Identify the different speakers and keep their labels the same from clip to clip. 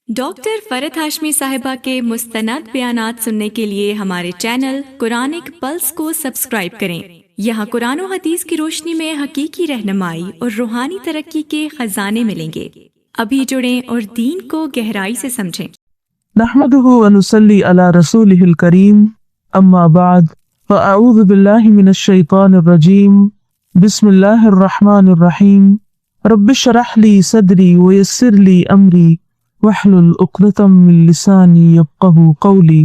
Speaker 1: Doctor فرحت ہاشمی صاحبہ کے مستند بیانات سننے کے لیے ہمارے چینل قرآنک پلس کو سبسکرائب کریں۔ یہاں قرآن و حدیث کی روشنی میں حقیقی رہنمائی اور روحانی ترقی کے خزانے ملیں گے۔ ابھی جڑیں اور دین کو گہرائی سے سمجھیں۔
Speaker 2: نحمده ونصلي على رسوله الكريم اما بعد فاعوذ بالله من الشيطان الرجيم بسم الله الرحمن الرحيم رب اشرح لي صدري ويسر لي امري واحلل عقدة من لساني يفقهوا قولي۔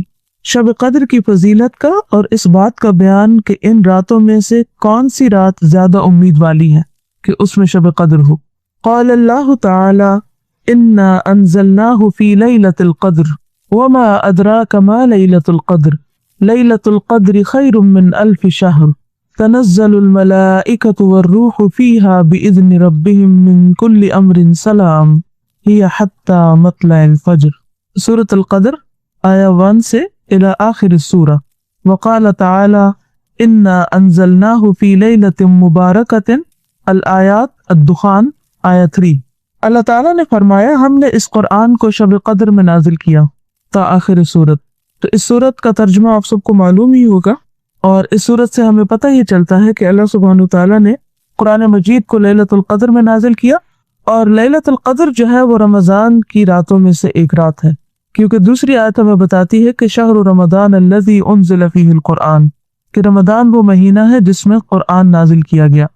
Speaker 2: شب قدر کی فضیلت کا اور اس بات کا بیان کہ ان راتوں میں سے کون سی رات زیادہ امید والی ہے کہ اس میں شب قدر ہو۔ قال اللہ تعالی انا انزلناه في ليلة القدر وما ادراك ما ليلة القدر ليلة القدر خير من 1000 شهر تنزل الملائكة والروح فيها بإذن ربهم من كل امر سلام هي حتى مطلع الفجر۔ سورة القدر آیا 1 سے الى آخر السورہ۔ وقال تعالی انا انزلناه في ليلة مباركة الآیات الدخان آیا 3۔ اللہ تعالیٰ نے فرمایا ہم نے اس قرآن کو شب قدر میں نازل کیا تا آخر سورت۔ تو اس سورت کا ترجمہ آپ سب کو معلوم ہی ہوگا، اور اس سورت سے ہمیں پتہ یہ چلتا ہے کہ اللہ سبحانہ تعالیٰ نے قرآن مجید کو لیلۃ القدر میں نازل کیا، اور لیلۃ القدر جو ہے وہ رمضان کی راتوں میں سے ایک رات ہے، کیونکہ دوسری آیت ہمیں بتاتی ہے کہ شہر رمضان الذی انزل فیہ القرآن، کہ رمضان وہ مہینہ ہے جس میں قرآن نازل کیا گیا۔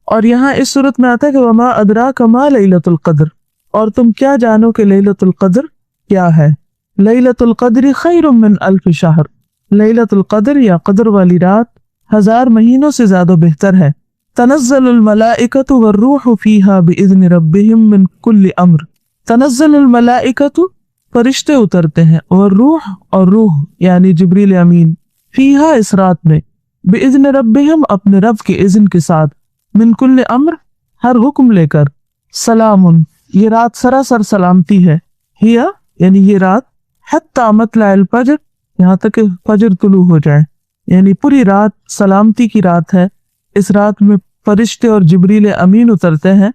Speaker 2: اور یہاں اس صورت میں آتا ہے کہ وما ادراک ما لیلۃ القدر، اور تم کیا جانو کہ لیلۃ القدر کیا ہے۔ لیلۃ القدر خیر من 1000 شہر، لیلۃ القدر یا قدر والی رات 1000 مہینوں سے زیادہ بہتر ہے۔ تنزل الملائکۃ والروح فیہا بإذن ربہم من کل امر، تنزل الملائکۃ فرشتے اترتے ہیں، اور روح یعنی جبریل امین، فیہا اس رات میں، بإذن ربہم اپنے رب کے اذن کے ساتھ، من کل امر ہر حکم لے کر، سلام یہ رات سراسر سلامتی ہے، ہیا یعنی یہ رات، حتی مطلع الفجر یہاں تک کہ فجر طلوع ہو جائے، یعنی پوری رات سلامتی کی رات ہے۔ اس رات میں فرشتے اور جبریل امین اترتے ہیں،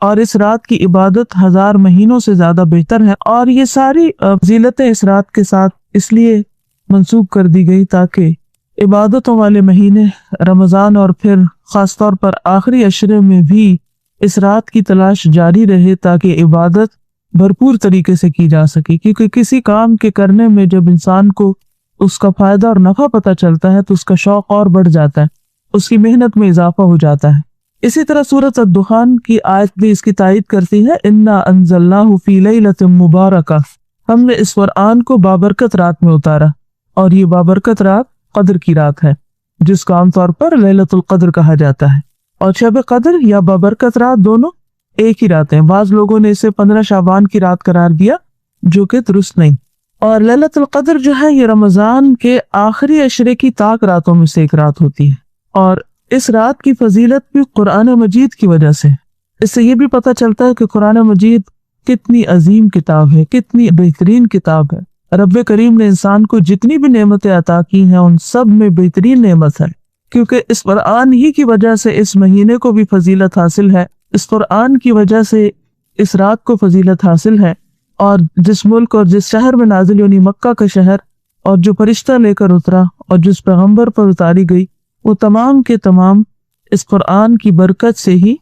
Speaker 2: اور اس رات کی عبادت 1000 مہینوں سے زیادہ بہتر ہے، اور یہ ساری فضیلتیں اس رات کے ساتھ اس لیے منسوب کر دی گئی تاکہ عبادتوں والے مہینے رمضان اور پھر خاص طور پر آخری عشرے میں بھی اس رات کی تلاش جاری رہے تاکہ عبادت بھرپور طریقے سے کی جا سکے، کیونکہ کسی کام کے کرنے میں جب انسان کو اس کا فائدہ اور نفع پتہ چلتا ہے تو اس کا شوق اور بڑھ جاتا ہے، اس کی محنت میں اضافہ ہو جاتا ہے۔ اسی طرح سورۃ الدخان کی آیت بھی اس کی تائید کرتی ہے، انا انزلناہ فی لیلۃ مبارکہ، ہم نے اس قرآن کو بابرکت رات میں اتارا، اور یہ بابرکت رات قدر کی رات ہے جس کو عام طور پر لیلۃ القدر کہا جاتا ہے۔ اور شب قدر یا بابرکت رات دونوں ایک ہی رات ہیں۔ بعض لوگوں نے اسے 15 شعبان کی رات قرار دیا جو کہ درست نہیں۔ اور لیلۃ القدر جو ہے یہ رمضان کے آخری عشرے کی طاق راتوں میں سے ایک رات ہوتی ہے، اور اس رات کی فضیلت بھی قرآن مجید کی وجہ سے۔ اس سے یہ بھی پتہ چلتا ہے کہ قرآن مجید کتنی عظیم کتاب ہے، کتنی بہترین کتاب ہے۔ رب کریم نے انسان کو جتنی بھی نعمتیں عطا کی ہیں ان سب میں بہترین نعمت ہے، کیونکہ اس قرآن ہی کی وجہ سے اس مہینے کو بھی فضیلت حاصل ہے، اس قرآن کی وجہ سے اس رات کو فضیلت حاصل ہے۔ اور جس ملک اور جس شہر میں نازل یعنی مکہ کا شہر، اور جو فرشتہ لے کر اترا اور جس پیغمبر پر اتاری گئی، وہ تمام کے تمام اس قرآن کی برکت سے ہی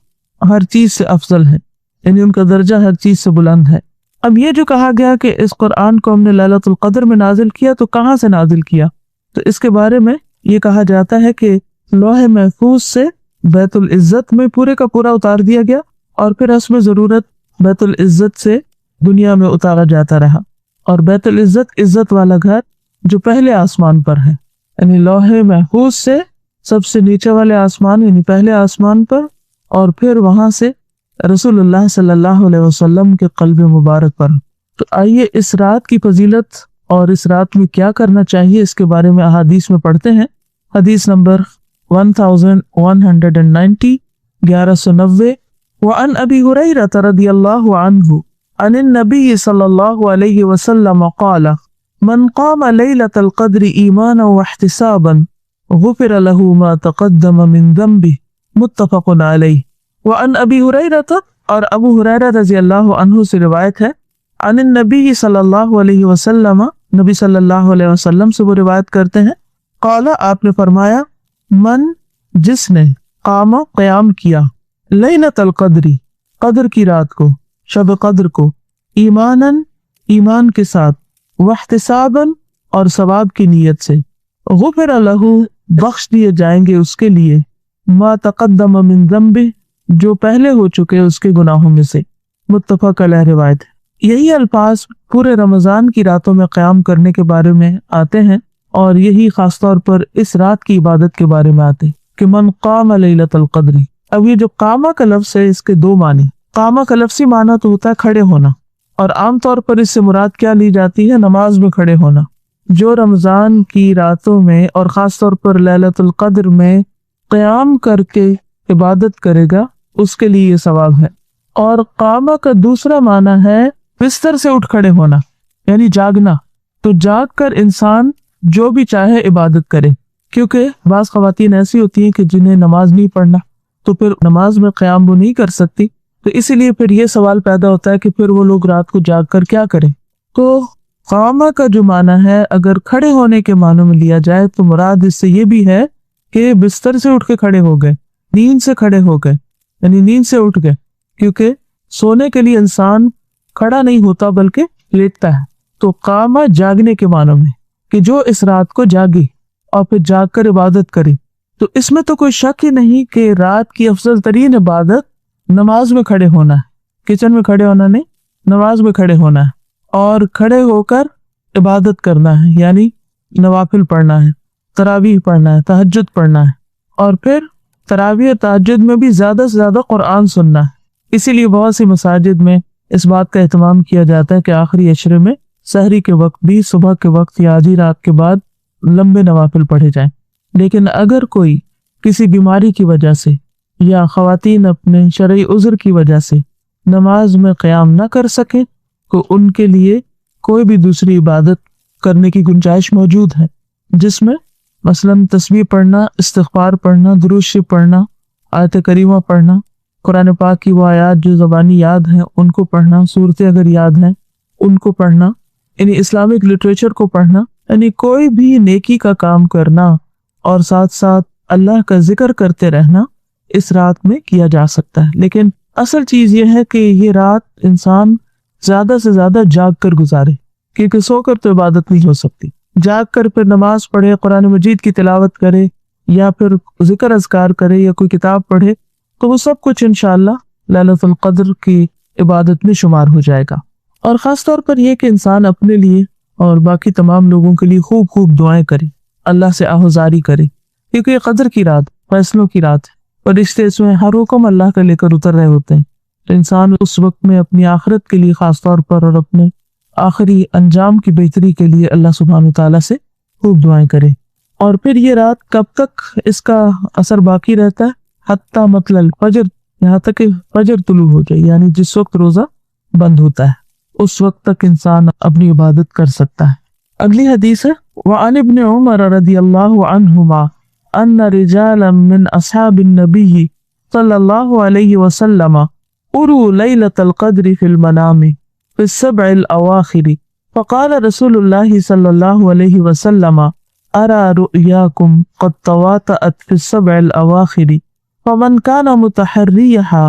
Speaker 2: ہر چیز سے افضل ہے، یعنی ان کا درجہ ہر چیز سے بلند ہے۔ اب یہ جو کہا گیا کہ اس قرآن کو ہم نے لیلۃ القدر میں نازل کیا، تو کہاں سے نازل کیا؟ تو اس کے بارے میں یہ کہا جاتا ہے کہ لوح محفوظ سے بیت العزت میں پورے کا پورا اتار دیا گیا، اور پھر حسب ضرورت بیت العزت سے دنیا میں اتارا جاتا رہا۔ اور بیت العزت عزت والا گھر جو پہلے آسمان پر ہے، یعنی لوح محفوظ سے سب سے نیچے والے آسمان یعنی پہلے آسمان پر، اور پھر وہاں سے رسول اللہ صلی اللہ علیہ وسلم کے قلب مبارک پر۔ تو آئیے اس رات کی فضیلت اور اس رات میں کیا کرنا چاہیے اس کے بارے میں احادیث میں پڑھتے ہیں۔ حدیث نمبر 1190 1190 وعن ابی ہریرہ رضی اللہ عنہ عن النبی صلی اللہ علیہ وسلم قال من قام لیلۃ القدر ایمانا واحتسابا غفر له ما تقدم من ذنبه متفق علیہ۔ وعن ابی ہریرہ، اور ابو ہریرہ رضی اللہ عنہ سے روایت ہے، अन नबी सल्लल्लाहु अलैहि वसल्लम, नबी सल्लल्लाहु अलैहि वसल्लम से वो रिवायत करते हैं, काला आपने फरमाया, मन जिसने कामा क़याम किया, लैलतुल क़द्री कद्र की रात को, शब कद्र को, ईमानन ईमान के साथ, वहतिसाबन और सवाब की नीयत से, गुफिर लहू बख्श दिए जाएंगे उसके लिए, मा तक़द्दम मिन ज़म्बि जो पहले हो चुके उसके गुनाहों में से। मुत्तफ़क़ अलैह रिवायत है। यही अल्फाज पूरे रमज़ान की रातों में क़याम करने के बारे में आते हैं और यही खास तौर पर इस रात की इबादत के बारे में आते हैं कि मन क़ाम लैलतुल क़द्री। अब ये जो कामा का लफ्ज़ है इसके दो मानी। कामा का लफ्ज़ी माना तो होता है खड़े होना, और आमतौर पर इससे मुराद क्या ली जाती है, नमाज में खड़े होना। जो रमज़ान की रातों में और ख़ास तौर पर लैलतुल क़द्र में क़याम करके इबादत करेगा उसके लिए ये सवाब है। और कामा का दूसरा माना है बिस्तर से उठ खड़े होना, यानी जागना। तो जाग कर इंसान जो भी चाहे इबादत करे, क्योंकि बाज़ ख़वातीन ऐसी होती हैं कि जिन्हें नमाज नहीं पढ़ना, तो फिर नमाज में क़याम वो नहीं कर सकती, तो इसीलिए फिर ये सवाल पैदा होता है कि फिर वो लोग रात को जाग कर क्या करें। तो कामा का जो माना है अगर खड़े होने के मानों में लिया जाए तो मुराद इससे ये भी है कि बिस्तर से उठ के खड़े हो गए, नींद से खड़े हो गए, यानी नींद से उठ गए, क्योंकि सोने के लिए इंसान खड़ा नहीं होता बल्कि लेटता है। तो कामा जागने के मानों में कि जो इस रात को जागे और फिर जाग कर इबादत करे। तो इसमें तो कोई शक ही नहीं कि रात की अफजल तरीन इबादत नमाज में खड़े होना है। किचन में खड़े होना नहीं, नमाज में खड़े होना है और खड़े होकर इबादत करना है, यानी नवाफिल पढ़ना है, तरावीह पढ़ना है, तहज्जुद पढ़ना है, और फिर तरावीह तहज्जुद में भी ज्यादा से ज्यादा कुरान सुनना है। इसीलिए बहुत सी मसाजिद में इस बात का एहतमाम किया जाता है कि आखिरी अशरे में सहरी के वक्त भी, सुबह के वक्त या आधी रात के बाद लंबे नवाफिल पढ़े जाएं। लेकिन अगर कोई किसी बीमारी की वजह से या ख़वातीन अपने शरई उज़्र की वजह से नमाज में क़याम न कर सके तो उनके लिए कोई भी दूसरी इबादत करने की गुंजाइश मौजूद है, जिसमें मसलन तस्बीह पढ़ना, इस्तिग़फ़ार पढ़ना, दुरूद शरीफ पढ़ना, आयत करीमा पढ़ना, कुरान पाक की वो आयात जो ज़बानी याद हैं उनको पढ़ना, सूरतें अगर याद हैं उनको पढ़ना, यानी इस्लामिक लिटरेचर को पढ़ना, यानी कोई भी नेकी का काम करना और साथ साथ अल्लाह का जिक्र करते रहना इस रात में किया जा सकता है। लेकिन असल चीज़ ये है कि ये रात इंसान ज़्यादा से ज़्यादा जाग कर गुजारे, क्योंकि सोकर तो इबादत नहीं हो सकती। जाग कर फिर नमाज पढ़े, कुरान मजीद की तिलावत करे या फिर जिक्र अज़कार करे या कोई किताब पढ़े, तो वो सब कुछ इंशाअल्लाह लैलतुल क़द्र की इबादत में शुमार हो जाएगा। और ख़ास तौर पर यह कि इंसान अपने लिए और बाकी तमाम लोगों के लिए खूब खूब दुआएं करे, अल्लाह से आहुजारी करे, क्योंकि क़द्र की रात फैसलों की रात है और इसमें हर हुक्म अल्लाह का लेकर उतर रहे होते हैं। तो इंसान उस वक्त में अपनी आखिरत के लिए खास तौर पर और अपने आखिरी अंजाम की बेहतरी के लिए अल्लाह सुब्हानहू तआला से खूब दुआएं करे। और फिर ये रात कब तक इसका असर बाकी रहता है, हत्ता मतलल फजर, यहाँ तक कि फजर तुलू हो जाए, यानी जिस वक्त रोजा बंद होता है उस वक्त तक इंसान अपनी इबादत कर सकता है। अगली हदीस है, वअन इब्न उमर रदियल्लाहु अन्हुमा अन्न रिजालन मिन अस्हाबिन नबी सल्लल्लाहु अलैहि वसल्लम उरू लैलतुल क़द्र फिल मनामी फि सबइल अवाखिर फ़क़ाल रसूलुल्लाहि सल्लल्लाहु अलैहि वसल्लम अरा रुयाकुम क़द तवातअत फि सबइल अवाखिर फमन काना मुतहर्रियहा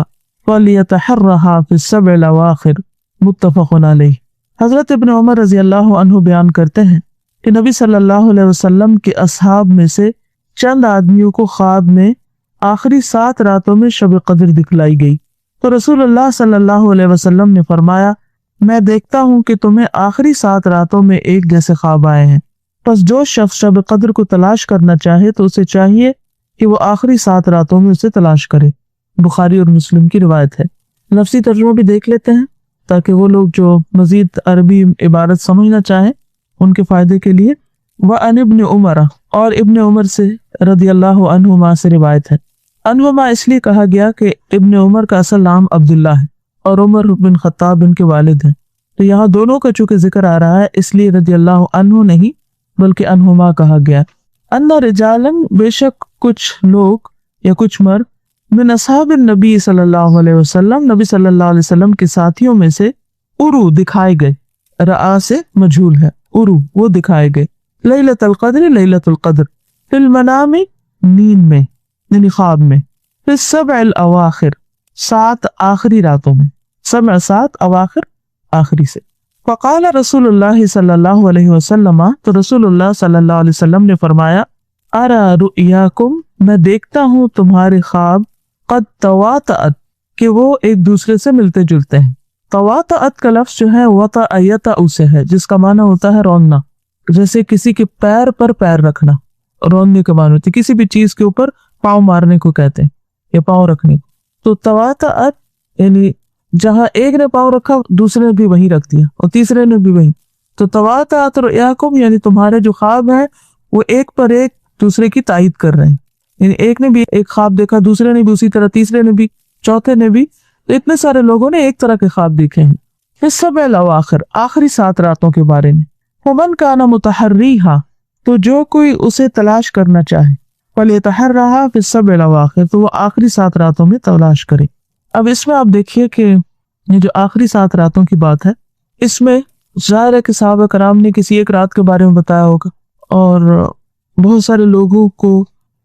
Speaker 2: फलियतहर्रहा फि सबइल अवाखिर। मुत्तफ़क़ुन अलैह। हज़रत इब्न उमर रज़ी अल्लाहु अन्हु बयान करते हैं कि नबी सल्लल्लाहु अलैहि वसल्लम के असहाब में से चंद आदमियों को ख्वाब में आखिरी 7 रातों में शब कद्र दिखलाई गई, तो रसूलुल्लाह सल्लल्लाहु अलैहि वसल्लम ने फरमाया, मैं देखता हूँ कि तुम्हें आखिरी 7 रातों में एक जैसे ख्वाब आए हैं। बस जो शख्स शब कद्र को तलाश करना चाहे तो उसे चाहिए कि वो आखिरी 7 रातों में उसे तलाश करे। बुखारी और मुस्लिम की रिवायत है। लफ्ज़ी तर्जुमा भी देख लेते हैं ताकि वो लोग जो मजीद अरबी इबारत समझना चाहें उनके फायदे के लिए। वअन इब्न उमर, और इब्न उमर से रदियल्लाहु अन्हुमा से रिवायत है। अन्हुमा इसलिए कहा गया कि इब्न उमर का असल नाम अब्दुल्ला है और उमर बिन खत्ताब इनके वालिद हैं, तो यहाँ दोनों का चूंकि जिक्र आ रहा है इसलिए रदियल्लाहु अन्हु नहीं बल्कि अन्हुमा कहा गया। अन्ना रिजालन, बेशक कुछ लोग या कुछ मर्द, मिन अस्हाबिन नबी सल्लल्लाहु अलैहि वसल्लम, नबी सल्लल्लाहु अलैहि वसल्लम के साथियों में से, उरु दिखाए गए, रआ से मजहूल है, उरु वो दिखाए गए, लैलतुल क़द्र लैलतुल क़द्र, फिल मनामी नींद में यानी ख्वाब में, फिर सबअल अवाखिर 7 आखिरी रातों में, सबअ 7 अवाखिर आखिरी से। फ़क़ाल रसूलुल्लाह सल्लल्लाहु अलैहि वसल्लम, तो रसूलुल्लाह सल्लल्लाहु अलैहि वसल्लम ने फरमाया, अरा रुयाकुम, मैं देखता हूँ तुम्हारे ख्वाब, क़द तवातअत, कि वो एक दूसरे से मिलते जुलते हैं। तवातअत का लफ्ज़ जो है वतअयतअ से है, जिसका माना होता है रौनना, जैसे किसी के पैर पर पैर रखना, रौनने के माना होती है, किसी भी चीज के ऊपर पाँव मारने को कहते हैं या पाँव रखने को। तो तवातअत यानी जहाँ एक ने पाँव रखा दूसरे ने भी वही रख दिया और तीसरे ने भी वही। तो तवातअत रुयाकुम यानी तुम्हारे जो ख्वाब है वो एक पर एक दूसरे की तायीद कर रहे हैं, यानी एक ने भी एक ख्वाब देखा, दूसरे ने भी उसी तरह, तीसरे ने भी, चौथे ने भी, तो इतने सारे लोगों ने एक तरह के ख्वाब देखे हैं। फिर सबअल अवाखिर आखिरी 7 रातों के बारे में, वमन काना मुतहर्रीहा, तो जो कोई उसे तलाश करना चाहे, फलियतहर्रहा फिर सबअल अवाखिर, तो वो आखिरी 7 रातों में तलाश करे। अब इसमें आप देखिए कि ये जो आखिरी 7 रातों की बात है, इसमें ज़ाहिर है कि सहाबा कराम ने किसी एक रात के बारे में बताया होगा और बहुत सारे लोगों को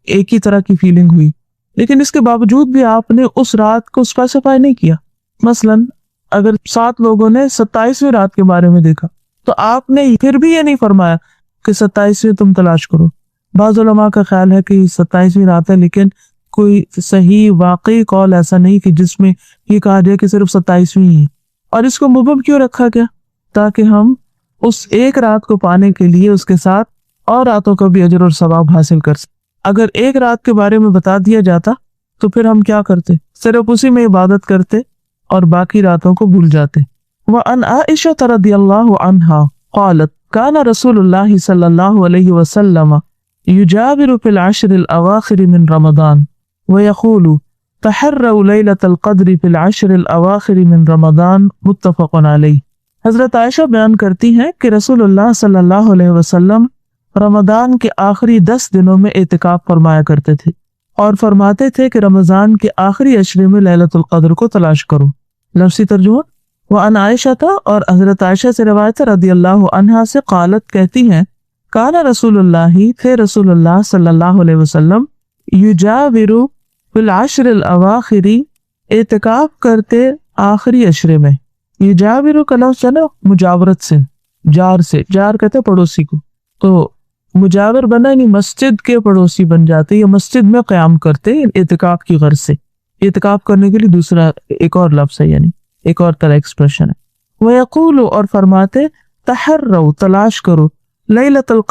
Speaker 2: एक ही तरह की फीलिंग हुई, लेकिन इसके बावजूद भी आपने उस रात को स्पेसिफाई नहीं किया। मसलन अगर 7 लोगों ने 27वीं रात के बारे में देखा तो आपने फिर भी ये नहीं फरमाया कि 27वीं तुम तलाश करो। बाज़ उलमा का ख्याल है कि 27वीं रात है, लेकिन कोई सही वाकई कौल ऐसा नहीं कि जिसमें ये कहा जाए कि सिर्फ 27वीं है। और इसको मुबहम क्यों रखा गया? ताकि हम उस एक रात को पाने के लिए उसके साथ और रातों का भी अजर और सवाब हासिल कर सकें। अगर एक रात के बारे में बता दिया जाता तो फिर हम क्या करते? सिर्फ उसी में इबादत करते और बाकी रातों को भूल जाते। व अन आइशा रज़ियल्लाहु अन्हा क़ालत काना रसूलुल्लाह सल्लल्लाहु अलैहि वसल्लम युजाविरु फिल अश्रिल अवाखिर मिन रमज़ान व यक़ूलु तहर्रउ लैलतुल क़द्र फिल अश्रिल अवाखिर मिन रमज़ान, मुत्तफ़क़ुन अलैह। हज़रत आयशा बयान करती हैं कि रसूलुल्लाह सल्लल्लाहु अलैहि वसल्लम रमज़ान के आखिरी 10 दिनों में एतिकाफ फरमाया करते थे और फरमाते थे कि रमज़ान के आखिरी अशरे में लैलतुल क़द्र को तलाश करो। लफ्ज़ी तर्जुमा, वह अन आयशा था और हज़रत आयशा से रवायत रज़ियल्लाहु अन्हा से क़ालत कहती हैं, काना रसूलुल्लाह थे रसूलुल्लाह सल्लल्लाहु अलैहि वसल्लम युजाविरु फिल अश्रिल अवाखिरी एतिकाफ करते आखिरी अशरे में। युजाविरु का लफ्ज़ है ना मुजावरत से, जार कहते पड़ोसी को, तो मुजावर बना यानी मस्जिद के पड़ोसी बन जाते या मस्जिद में क़याम करते एतिकाफ की गर्ज से। एतिकाफ करने के लिए दूसरा एक और लफ्ज़ है, यानी एक और तरह एक्सप्रेशन है। वह यक़ूलु और फरमाते तहर्रउ तलाश करो लैलतुल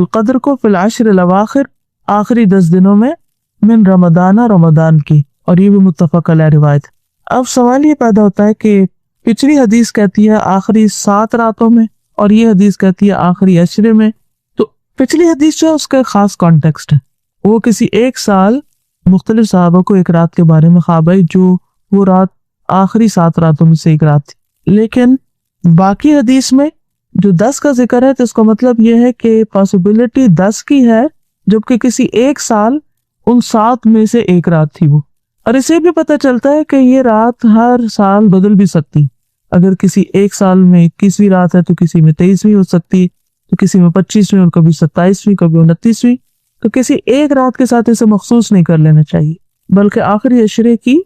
Speaker 2: क़द्र को फिल अश्रिल अवाखिर आखिरी 10 दिनों में मिन रमज़ान की, और ये भी मुत्तफ़क़ अलैह रिवायत। अब सवाल ये पैदा होता है कि पिछली हदीस कहती है आखिरी 7 रातों में और ये हदीस कहती है आखिरी अशरे में। तो पिछली हदीस जो है उसका खास कॉन्टेक्स्ट है, वो किसी एक साल मुख्तलिफ सहाबा को एक रात के बारे में ख्वाब आई जो वो रात आखिरी 7 रातों में से एक रात थी। लेकिन बाकी हदीस में जो 10 का जिक्र है तो इसका मतलब ये है कि पॉसिबिलिटी 10 की है, जबकि किसी एक साल उन 7 में से एक रात थी वो। और इसे भी पता चलता है कि ये रात हर साल बदल भी सकती। अगर किसी एक साल में 21वीं रात है तो किसी में 23वीं हो सकती है, तो किसी में 25वीं और कभी 27वीं कभी 29वीं। तो किसी एक रात के साथ इसे मखसूस नहीं कर लेना चाहिए, बल्कि आखिरी अशरे की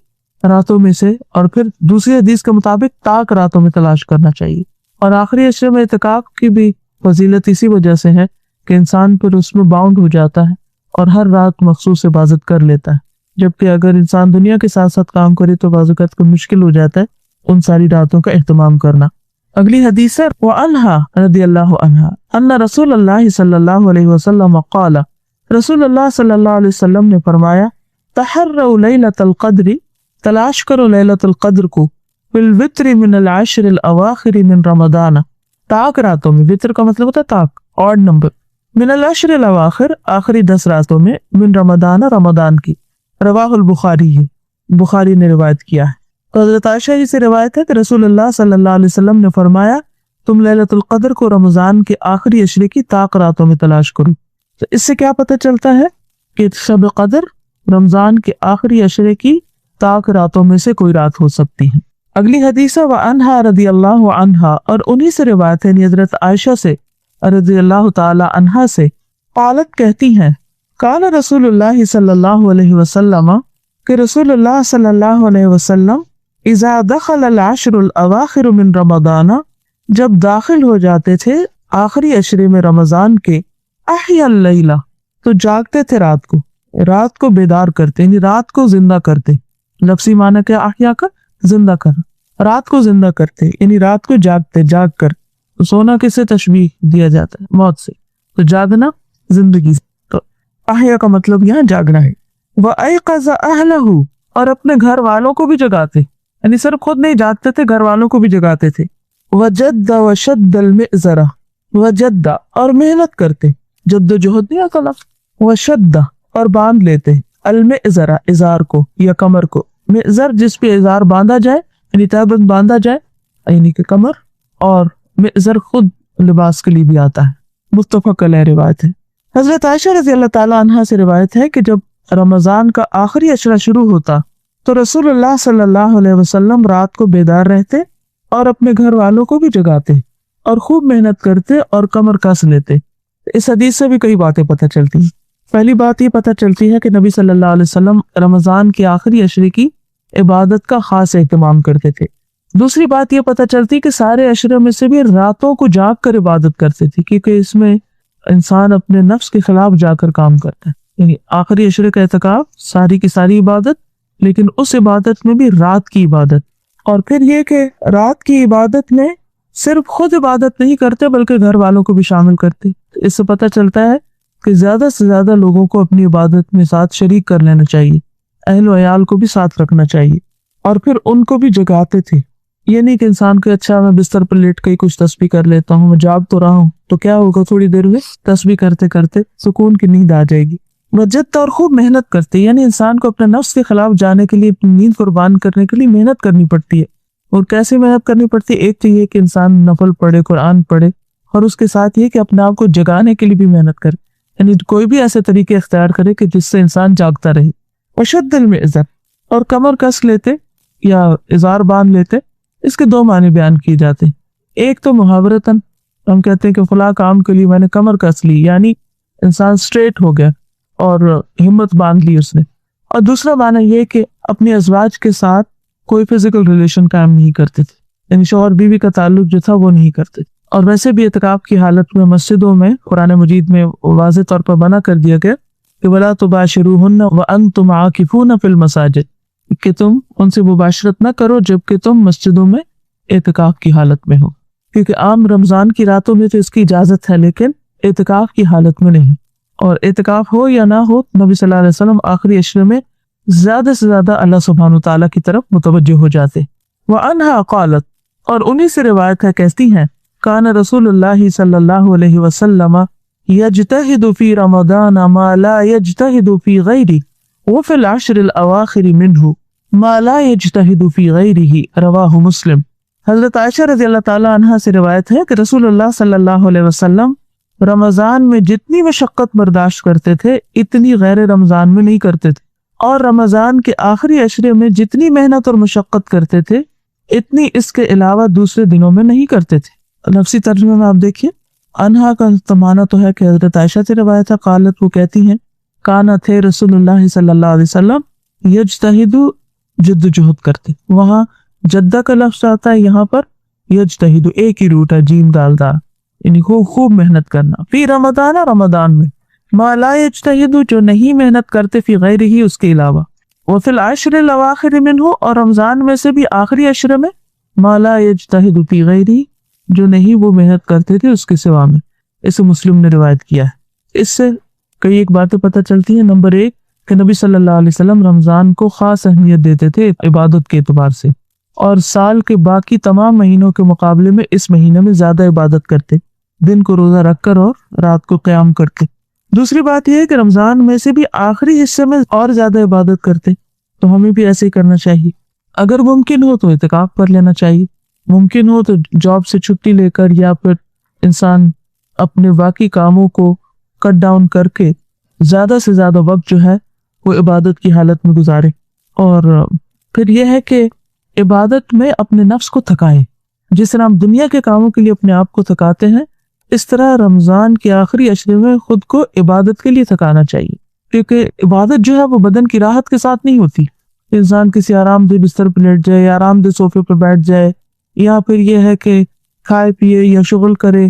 Speaker 2: रातों में से, और फिर दूसरी हदीस के मुताबिक ताक रातों में तलाश करना चाहिए। और आखिरी अशरे में इत्तिकाफ की भी फजीलत इसी वजह से है कि इंसान फिर उसमें बाउंड हो जाता है और हर रात मखसूस इबादत कर लेता है, जबकि अगर इंसान दुनिया के साथ साथ काम करे तो बाज़-औक़ात को मुश्किल हो जाता है उन सारी रातों का एहतमाम करना। अगली हदीस है व अन्हा रज़ियल्लाहु अन्हा अन्ना रसूलुल्लाह सल्लल्लाहु अलैहि वसल्लम क़ाला, रसूलुल्लाह सल्लल्लाहु अलैहि वसल्लम ने फरमाया तहर्रउ लैलतुल क़द्र, तलाश करो लैलतुल क़द्र को, फिल वित्र मिनल अश्रिल अवाखिर मिन रमज़ान, ताक रातों में, वित्र का मतलब होता है ताक, ऑड नंबर, मिनल अश्रिल अवाखिर आखिरी 10 रातों में, मिन रमज़ान की। रवाहुल बुखारी है, बुखारी ने रिवायत किया है। तो हज़रत आयशा जी से रिवायत है कि रसूलुल्लाह सल्लल्लाहु अलैहि वसल्लम ने फरमाया तुम लैलतुल क़द्र को रमज़ान के आखिरी अशरे की ताक रातों में तलाश करो। तो इससे क्या पता चलता है कि शब क़द्र रमज़ान के आखिरी अशरे की ताक रातों में से कोई रात हो सकती है। اگلی حدیث ہے وعنہا رضی اللہ عنہا، اور انہی سے روایت ہے حضرت عائشہ سے رضی اللہ تعالی عنہا سے، قالت کہتی ہیں کان رسول اللہ صلی اللہ علیہ وسلم، کہ رسول اللہ صلی اللہ علیہ وسلم اذا دخل العشر الاواخر من رمضان، جب داخل ہو جاتے تھے آخری عشرے میں رمضان کے، احیا اللیلہ، تو جاگتے تھے رات کو بیدار کرتے، یعنی رات کو زندہ کرتے۔ لفظی معنی کیا احیا کا؟ زندہ کرنا، رات کو زندہ کرتے یعنی رات کو جاگتے، جاگ کر۔ سونا کس سے تشبیہ دیا جاتا ہے؟ موت سے، تو جاگنا زندگی سے، تو احیا کا مطلب یہاں جاگنا ہے۔ وَأَيْقَظَ أَهْلَهُ، اور اپنے گھر والوں کو بھی جگاتے، یعنی صرف خود نہیں جاگتے تھے، گھر والوں کو بھی جگاتے تھے۔ وَجَدَّ وَشَدَّ الْمِئْزَرَ، وَجَدَّ اور محنت کرتے، جد و جہد نہیں آتا لفظ، وَشَدَّ اور باندھ لیتے، الْمِئْزَرَ ازار کو یا کمر کو، مئزر جس پہ ازار باندھا جائے یعنی تہبند باندھا جائے یعنی کہ کمر، اور مئزر خود لباس کے لیے بھی آتا ہے، متفق علیہ روایت ہے۔ حضرت عائشہ رضی اللہ تعالی عنہا سے روایت ہے کہ جب رمضان کا آخری عشرہ شروع ہوتا تو رسول اللہ صلی اللہ علیہ وسلم رات کو بیدار رہتے اور اپنے گھر والوں کو بھی جگاتے اور خوب محنت کرتے اور کمر کس لیتے۔ اس حدیث سے بھی کئی باتیں پتہ چلتی ہیں۔ پہلی بات یہ پتہ چلتی ہے کہ نبی صلی اللہ علیہ وسلم رمضان کے آخری عشرے کی عبادت کا خاص اہتمام کرتے تھے۔ دوسری بات یہ پتہ چلتی کہ سارے عشرے میں سے بھی راتوں کو جاگ کر عبادت کرتے تھے، کیونکہ اس میں انسان اپنے نفس کے خلاف جا کر کام کرتا ہے، یعنی آخری عشرے کا اعتکاف ساری کی ساری عبادت، لیکن اس عبادت میں بھی رات کی عبادت، اور پھر یہ کہ رات کی عبادت میں صرف خود عبادت نہیں کرتے بلکہ گھر والوں کو بھی شامل کرتے۔ اس سے پتہ چلتا ہے کہ زیادہ سے زیادہ لوگوں کو اپنی عبادت میں ساتھ شریک کر لینا چاہیے، اہل و عیال کو بھی ساتھ رکھنا چاہیے، اور پھر ان کو بھی جگاتے تھے۔ یہ نہیں کہ انسان کو اچھا میں بستر پر لیٹ کے کچھ تسبیح کر لیتا ہوں، میں جاگ تو رہا ہوں، تو کیا ہوگا تھوڑی دیر میں تسبیح کرتے کرتے سکون کی نیند آ جائے گی۔ وجد اور خوب محنت کرتے، یعنی انسان کو اپنے نفس کے خلاف جانے کے لیے، اپنی نیند قربان کرنے کے لیے محنت کرنی پڑتی ہے۔ اور کیسے محنت کرنی پڑتی ہے؟ ایک تو یہ کہ انسان نفل پڑھے، قرآن پڑھے، اور اس کے ساتھ یہ کہ اپنے آپ کو جگانے کے لیے بھی محنت کرے، یعنی کوئی بھی ایسے طریقے اختیار کرے کہ جس سے انسان جاگتا رہے۔ وشد المئزر، اور کمر کس لیتے یا ازار باندھ لیتے۔ اس کے دو معنی بیان کیے جاتے ہیں۔ ایک تو محاورتاً ہم کہتے ہیں کہ فلاں کام کے لیے میں نے کمر کس لی، یعنی انسان سٹریٹ ہو گیا اور ہمت باندھ لی اس نے۔ اور دوسرا معنی یہ کہ اپنی ازواج کے ساتھ کوئی فزیکل ریلیشن قائم نہیں کرتے تھے، یعنی شوہر بیوی کا تعلق جو تھا وہ نہیں کرتے تھے۔ اور ویسے بھی اعتکاف کی حالت میں مسجدوں میں قرآن مجید میں واضح طور پر منع کر دیا گیا کہ وَلَا تُبَاشِرُوهُنَّ وَأَنْتُمْ عَاكِفُونَ فِي الْمَسَاجِدِ، کہ تم ان سے مباشرت نہ کرو جبکہ تم مسجدوں میں اعتکاف کی حالت میں ہو، کیونکہ عام رمضان کی راتوں میں تو اس کی اجازت ہے لیکن اعتکاف کی حالت میں نہیں۔ اور اعتکاف ہو یا نہ ہو، نبی صلی اللہ علیہ وسلم آخری عشرے میں زیادہ سے زیادہ اللہ سبحانہ وتعالیٰ کی طرف متوجہ ہو جاتے۔ وَأَنْهَا قَالَتْ، اور انہی سے روایت ہے، کہتی ہیں کان رسول اللہ صلی اللہ علیہ وسلم یجتہد فی رمضان ما لا یجتہد فی غیرہ وفی العشر الاواخر منہ ما لا یجتہد فی غیرہ، رواہ مسلم۔ حضرت عائشہ رضی اللہ تعالیٰ عنہا سے روایت ہے کہ رسول اللہ صلی اللہ علیہ وسلم رمضان میں جتنی مشقت برداشت کرتے تھے اتنی غیر رمضان میں نہیں کرتے تھے، اور رمضان کے آخری عشرے میں جتنی محنت اور مشقت کرتے تھے اتنی اس کے علاوہ دوسرے دنوں میں نہیں کرتے تھے۔ لفظی ترجمے میں آپ دیکھیے، انہا کا تمانا تو ہے کہ حضرت عائشہ سے روایت ہے، قالت وہ کہتی ہیں کانا تھے رسول اللہ صلی اللہ علیہ وسلم یجتہد، جد جہد کرتے۔ وہاں جدہ کا لفظ آتا ہے، یہاں پر یجتہد، ایک ہی روٹ ہے، جیم دال دار، یعنی خوب محنت کرنا۔ فی رمضان، رمضان میں، ما لا یجتہد، جو نہیں محنت کرتے، فی غیرہ، اس کے علاوہ، وفی العشر الاواخر منہ، اور رمضان میں سے بھی آخری عشرے میں، ما لا یجتہد فی غیرہ، جو نہیں وہ محنت کرتے تھے اس کے سوا میں۔ اسے مسلم نے روایت کیا ہے۔ اس سے کئی ایک باتیں پتہ چلتی ہیں۔ نمبر ایک کہ نبی صلی اللہ علیہ وسلم رمضان کو خاص اہمیت دیتے تھے عبادت کے اعتبار سے، اور سال کے باقی تمام مہینوں کے مقابلے میں اس مہینے میں زیادہ عبادت کرتے، دن کو روزہ رکھ کر اور رات کو قیام کرتے۔ دوسری بات یہ ہے کہ رمضان میں سے بھی آخری حصے میں اور زیادہ عبادت کرتے، تو ہمیں بھی ایسے ہی کرنا چاہیے۔ اگر ممکن ہو تو اعتکاف کر لینا چاہیے، ممکن ہو تو جاب سے چھٹی لے کر، یا پھر انسان اپنے باقی کاموں کو کٹ ڈاؤن کر کے زیادہ سے زیادہ وقت جو ہے وہ عبادت کی حالت میں گزارے۔ اور پھر یہ ہے کہ عبادت میں اپنے نفس کو تھکائیں. جس طرح ہم دنیا کے کاموں کے لیے اپنے آپ کو تھکاتے ہیں، اس طرح رمضان کے آخری عشرے میں خود کو عبادت کے لیے تھکانا چاہیے، کیونکہ عبادت جو ہے وہ بدن کی راحت کے ساتھ نہیں ہوتی. انسان کسی آرام دہ بستر پہ لیٹ جائے یا آرام دہ صوفے پہ بیٹھ جائے، یا پھر یہ ہے کہ کھائے پیے یا شغل کرے.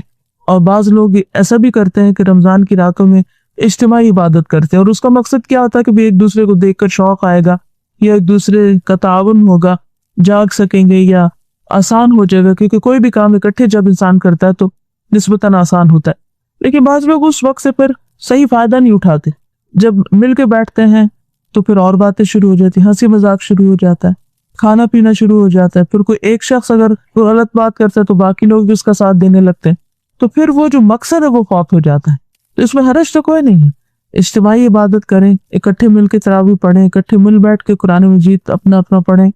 Speaker 2: اور بعض لوگ ایسا بھی کرتے ہیں کہ رمضان کی راتوں میں اجتماعی عبادت کرتے ہیں، اور اس کا مقصد کیا ہوتا ہے کہ ایک دوسرے کو دیکھ کر شوق آئے گا یا ایک دوسرے کا تعاون ہوگا، جاگ سکیں گے یا آسان ہو جائے گا، کیونکہ کوئی بھی کام اکٹھے جب انسان کرتا ہے تو نسبتاً آسان ہوتا ہے. لیکن بعض لوگ اس وقت سے پھر صحیح فائدہ نہیں اٹھاتے. جب مل کے بیٹھتے ہیں تو پھر اور باتیں شروع ہو جاتی ہیں، ہنسی مذاق شروع ہو جاتا ہے، کھانا پینا شروع ہو جاتا ہے. پھر کوئی ایک شخص اگر کوئی غلط بات کرتا ہے تو باقی لوگ بھی اس کا ساتھ دینے لگتے ہیں، تو پھر وہ جو مقصد ہے وہ فوت ہو جاتا ہے. تو اس میں حرج تو کوئی نہیں ہے. اجتماعی عبادت کریں، اکٹھے مل کے تراویح پڑھیں، اکٹھے مل بیٹھ کے قرآن مجید اپنا اپنا پڑھیں،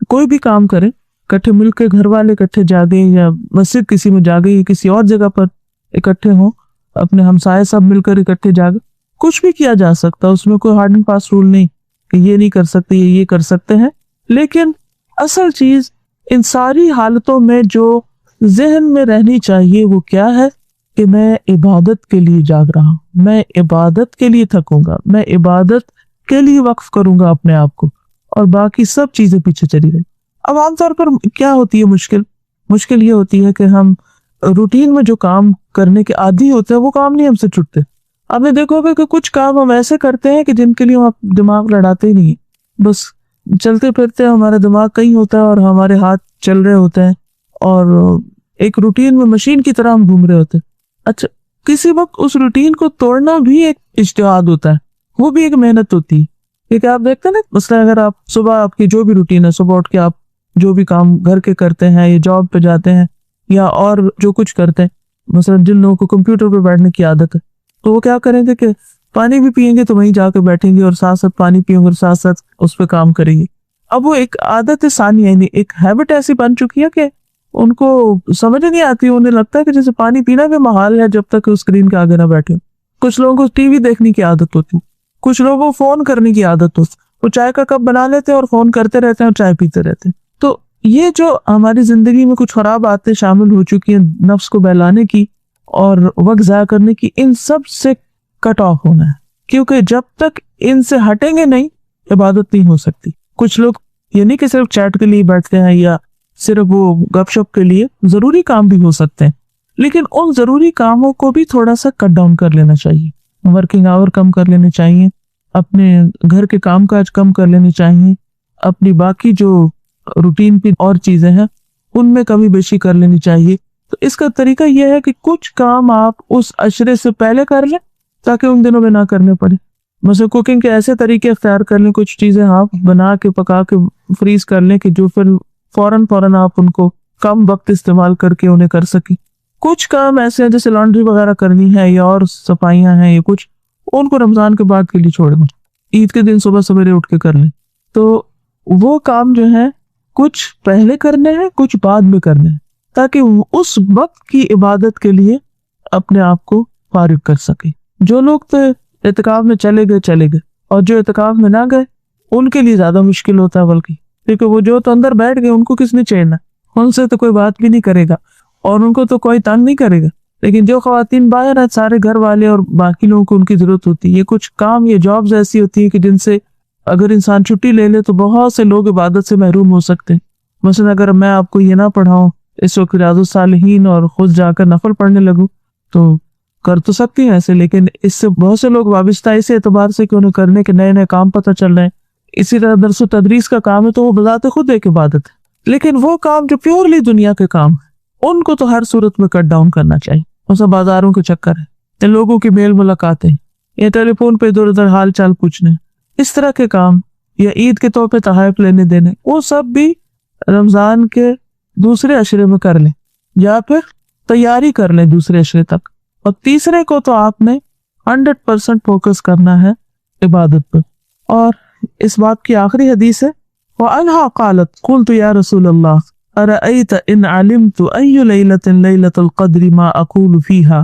Speaker 2: کوئی بھی کام کریں، اکٹھے مل کے گھر والے اکٹھے جاگیں یا مسجد کسی میں جاگیں یا کسی اور جگہ پر اکٹھے ہوں، اپنے ہمسائے سب مل کر اکٹھے جاگیں. کچھ بھی کیا جا سکتا، اس میں کوئی ہارڈ اینڈ فاسٹ رول نہیں کہ یہ نہیں کر سکتے یہ کر سکتے ہیں. لیکن اصل چیز ان ساری حالتوں میں جو ذہن میں رہنی چاہیے وہ کیا ہے کہ میں عبادت کے لیے جاگ رہا ہوں، میں عبادت کے لیے تھکوں گا، میں عبادت کے لیے وقف کروں گا اپنے آپ کو، اور باقی سب چیزیں پیچھے چلی رہی. اب عام طور پر کیا ہوتی ہے مشکل یہ ہوتی ہے کہ ہم روٹین میں جو کام کرنے کے عادی ہوتے ہیں وہ کام نہیں ہم سے چھٹتے. آپ نے دیکھو گا کہ کچھ کام ہم ایسے کرتے ہیں کہ جن کے لیے ہم دماغ لڑاتے ہی نہیں، بس چلتے پھرتے ہمارا دماغ کہیں ہوتا ہے اور ہمارے ہاتھ چل رہے ہوتے ہیں، اور ایک روٹین میں مشین کی طرح ہم گھوم رہے ہوتے ہیں. اچھا، کسی وقت اس روٹین کو توڑنا بھی ایک اجتہاد ہوتا ہے، وہ بھی ایک محنت ہوتی ہے. کیونکہ آپ دیکھتے ہیں نا، مثلا اگر آپ صبح آپ کی جو بھی روٹین ہے، صبح اٹھ کے آپ جو بھی کام گھر کے کرتے ہیں یا جاب پہ جاتے ہیں یا اور جو کچھ کرتے ہیں، مثلا جن لوگوں کو کمپیوٹر پہ بیٹھنے کی عادت ہے تو وہ کیا کریں گے کہ پانی بھی پیئیں گے تو وہیں جا کے بیٹھیں گے اور ساتھ ساتھ پانی پیئیں گے اور ساتھ ساتھ اس پہ کام کریں گے. اب وہ ایک عادت ثانیہ، یعنی ایک ہیبٹ ایسی بن چکی ہے کہ ان کو سمجھ نہیں آتی، انہیں لگتا ہے کہ جیسے پانی پینا بھی محال ہے جب تک اسکرین کے آگے نہ بیٹھے. کچھ لوگوں کو ٹی وی دیکھنے کی عادت ہوتی، کچھ لوگوں کو فون کرنے کی عادت ہوتی، وہ چائے کا کپ بنا لیتے ہیں اور فون کرتے رہتے ہیں اور چائے پیتے رہتے ہیں. تو یہ جو ہماری زندگی میں کچھ خراب عادتیں شامل ہو چکی ہیں نفس کو بہلانے کی اور وقت ضائع کرنے کی، ان سب سے کٹ آف ہونا ہے، کیونکہ جب تک ان سے ہٹیں گے نہیں عبادت نہیں ہو سکتی. کچھ لوگ یہ نہیں کہ صرف چیٹ کے لیے بیٹھتے ہیں یا صرف وہ گپ شپ کے لیے، ضروری کام بھی ہو سکتے ہیں، لیکن ان ضروری کاموں کو بھی تھوڑا سا کٹ ڈاؤن کر لینا چاہیے. ورکنگ آور کم کر لینے چاہیے، اپنے گھر کے کام کاج کم کر لینے چاہیے، اپنی باقی جو روٹین پہ اور چیزیں ہیں ان میں کمی بیشی کر لینی چاہیے. تو اس کا طریقہ یہ ہے کہ کچھ کام آپ اس عشرے سے پہلے کر لیں تاکہ ان دنوں میں نہ کرنے پڑے. مثلا کوکنگ کے ایسے طریقے اختیار کر لیں، کچھ چیزیں آپ بنا کے پکا کے فریز کر لیں کہ جو پھر فوراً آپ ان کو کم وقت استعمال کر کے انہیں کر سکیں. کچھ کام ایسے ہیں جیسے لانڈری وغیرہ کرنی ہے یا اور صفائیاں ہیں یا کچھ، ان کو رمضان کے بعد کے لیے چھوڑ دیں، عید کے دن صبح سویرے اٹھ کے کر لیں. تو وہ کام جو ہیں کچھ پہلے کرنے ہیں کچھ بعد میں کرنے ہیں، تاکہ اس وقت کی عبادت کے لیے اپنے آپ کو فارغ کر سکے. جو لوگ تو اعتکاف میں چلے گئے اور جو اعتکاف میں نہ گئے ان کے لیے زیادہ مشکل ہوتا ہے، بلکہ کیونکہ وہ جو تو اندر بیٹھ گئے ان کو کس نے چھیڑنا، ان سے تو کوئی بات بھی نہیں کرے گا اور ان کو تو کوئی تنگ نہیں کرے گا. لیکن جو خواتین باہر ہیں، سارے گھر والے اور باقی لوگوں کو ان کی ضرورت ہوتی ہے. یہ کچھ کام، یہ جابز ایسی ہوتی ہیں کہ جن سے اگر انسان چھٹی لے لے تو بہت سے لوگ عبادت سے محروم ہو سکتے ہیں. مثلا اگر میں آپ کو یہ نہ پڑھاؤں اس وقت ریاض الصالحین اور خود جا کر نفل پڑھنے لگوں تو کر تو سکتی ہیں ایسے، لیکن اس سے بہت سے لوگ وابستہ اس اعتبار سے کہ انہیں کرنے کے نئے کام پتہ چل رہے ہیں. اسی طرح درس و تدریس کا کام ہے تو وہ بذات خود ایک عبادت ہے، لیکن وہ کام جو پیورلی دنیا کے کام ہیں ان کو تو ہر صورت میں کٹ ڈاؤن کرنا چاہیے. مثلا بازاروں کے چکر ہے، لوگوں کی میل ملاقاتیں یا ٹیلی فون پہ ادھر ادھر حال چال پوچھنے، اس طرح کے کام، یا عید کے طور پہ تحائف لینے دینے، وہ سب بھی رمضان کے دوسرے عشرے میں کر لیں یا پھر تیاری کر لیں دوسرے عشرے تک. اور تیسرے کو تو آپ نے 100% فوکس کرنا ہے عبادت پر. اور اس بات کی آخری حدیث ہے، وَأَنْهَا قَالَتْ قُلْتُ يَا رَسُولَ اللَّهِ أَرَأَيْتَ إِنْ عَلِمْتُ أَيُّ لَيْلَةٍ لَيْلَةَ الْقَدْرِ مَا أَقُولُ فِيهَا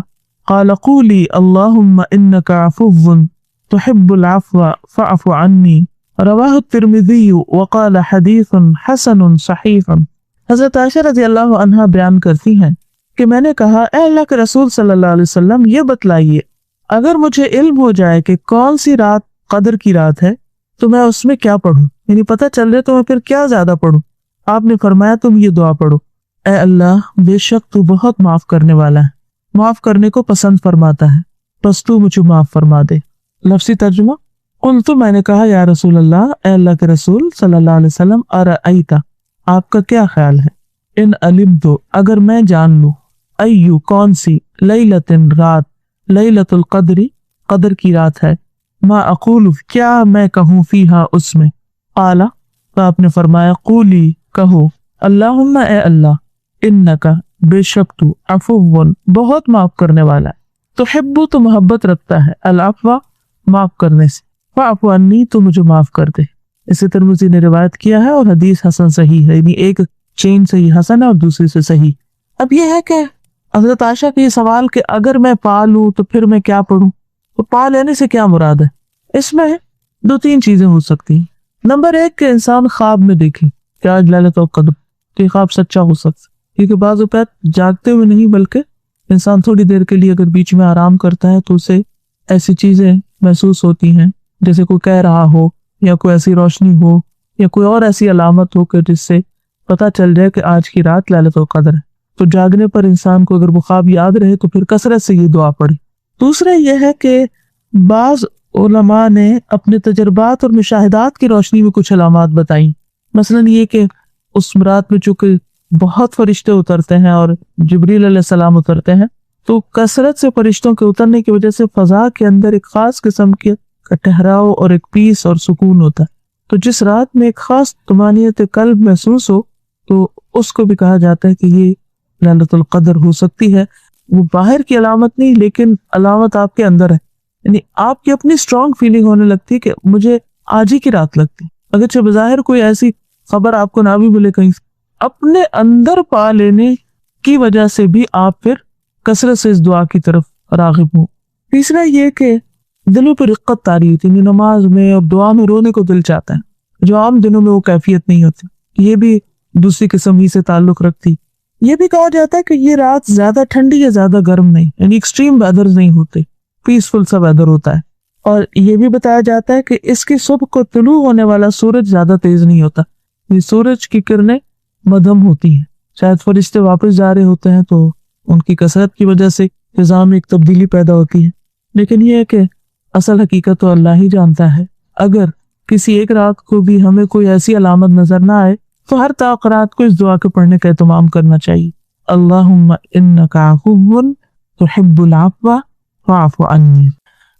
Speaker 2: قَالَ قُولِي اللَّهُمَّ إِنَّكَ عَفُوٌّ تُحِبُّ الْعَفْوَ فَاعْفُ عَنِّي रवाहु तिर्मिज़ी वक़ाल हदीसन हसन सहीह। हज़रत आयशा रज़ी अल्लाह अन्हा बयान करती हैं कि मैंने कहा, ए अल्लाह के रसूल सल्लल्लाहु अलैहि वसल्लम, ये बतलाइए अगर मुझे इल्म हो जाए कि कौन सी रात कदर की रात है तो मैं उसमें क्या पढूं, यानी पता चल रहा तो मैं फिर क्या ज्यादा पढूं। आपने फरमाया तुम ये दुआ पढ़ो, ए अल्लाह बेशक तू बहुत माफ करने वाला है, माफ करने को पसंद फरमाता है, बस तू मुझे माफ फरमा दे। लफ्सी तर्जुमा, कुल तो मैंने कहा या रसूल अल्लाह, ए अल्लाह के रसूल सल्लल्लाहु अलैहि वसल्लम, अरअयता आपका क्या ख्याल है, इन अलिम तो अगर मैं जान लूं, अय्यु कौन सी, लैलतिन रात, लैलतुल क़द्री कदर की रात है, मा अक़ूलु क्या मैं कहूँ फीहा उसमें, आला तो आपने फरमाया कूली कहो, अल्लाहुम्मा ए अल्लाह, इन्नका बेशक तू, अफ़ुव्वुन बहुत माफ करने वाला है, तुहिब्बु तो मोहब्बत रखता है, अल अफ़वा माफ करने से, फ़अफ़ु अन्नी तो मुझे माफ कर दे। इसे तिर्मिज़ी ने रिवायत किया है और हदीस हसन सही है, यानी एक चेन से ही हसन है और दूसरी से सही। अब यह है कि हज़रत आयशा के ये सवाल कि अगर मैं पा लूं तो फिर मैं क्या पढ़ूं, तो पा लेने से क्या मुराद है, इसमें दो तीन चीजें हो सकती हैं। नंबर एक कि इंसान ख्वाब में देखे कि आज लैलतुल क़द्र, तो ख्वाब सच्चा हो सकता है, क्योंकि बाज़ औक़ात जागते हुए नहीं बल्कि इंसान थोड़ी देर के लिए अगर बीच में आराम करता है तो उसे ऐसी चीजें महसूस होती हैं जैसे कोई कह रहा हो या कोई ऐसी रोशनी हो या कोई और ऐसी अलामत हो कि जिससे पता चल जाए कि आज की रात लैलतुल क़द्र है। तो जागने पर इंसान को अगर वो ख्वाब याद रहे तो फिर कसरत से ये दुआ पढ़े। दूसरा यह है कि बाज़ उलमा ने अपने तजर्बात और मुशाहिदात की रोशनी में कुछ अलामात बताई, मसलन ये कि उस रात में चूंकि बहुत फरिश्ते उतरते हैं और जिब्रील अलैहिस्सलाम उतरते हैं, तो कसरत से फरिश्तों के उतरने की वजह से फजा के अंदर एक खास किस्म के ठहराव और एक पीस और सुकून होता है। तो जिस रात में एक खास तुमानियत कल्ब महसूस हो तो उसको भी कहा जाता है कि ये लैलतुल क़द्र हो सकती है। वो बाहर की अलामत नहीं, लेकिन अलामत आपके अंदर है, यानी आपकी अपनी स्ट्रॉन्ग फीलिंग होने लगती है कि मुझे आज ही की रात लगती है। अगरचे बज़ाहिर कोई ऐसी खबर आपको ना भी मिले कहीं, अपने अंदर पा लेने की वजह से भी आप फिर कसरत से इस दुआ की तरफ राग़िब हो। तीसरा ये कि दिलों पर रिक़्क़त तारी होती है, नमाज में और दुआ में रोने को दिल चाहता है, जो आम दिनों में वो कैफियत नहीं होती, ये भी दूसरी किस्म ही से ताल्लुक रखती। ये भी कहा जाता है कि ये रात ज्यादा ठंडी या ज्यादा गर्म नहीं, यानी एक्सट्रीम वेदर नहीं होते, पीसफुल सा वेदर होता है। और ये भी बताया जाता है कि इसकी सुबह को तुलू होने वाला सूरज ज्यादा तेज नहीं होता, ये सूरज की किरणें मध्यम होती हैं। शायद फरिश्ते वापस जा रहे होते हैं तो उनकी कसरत की वजह से फिजा में एक तब्दीली पैदा होती है, लेकिन ये है कि असल हकीकत तो अल्लाह ही जानता है। अगर किसी एक रात को भी हमें कोई ऐसी अलामत नजर ना आए तो हर ताक़रात को इस दुआ के पढ़ने का एहतमाम करना चाहिए, अल्लाहुम्मा इन्नका अफ़ुव्वुन तुहिब्बुल अफ़्वा फ़अफ़ु अन्नी।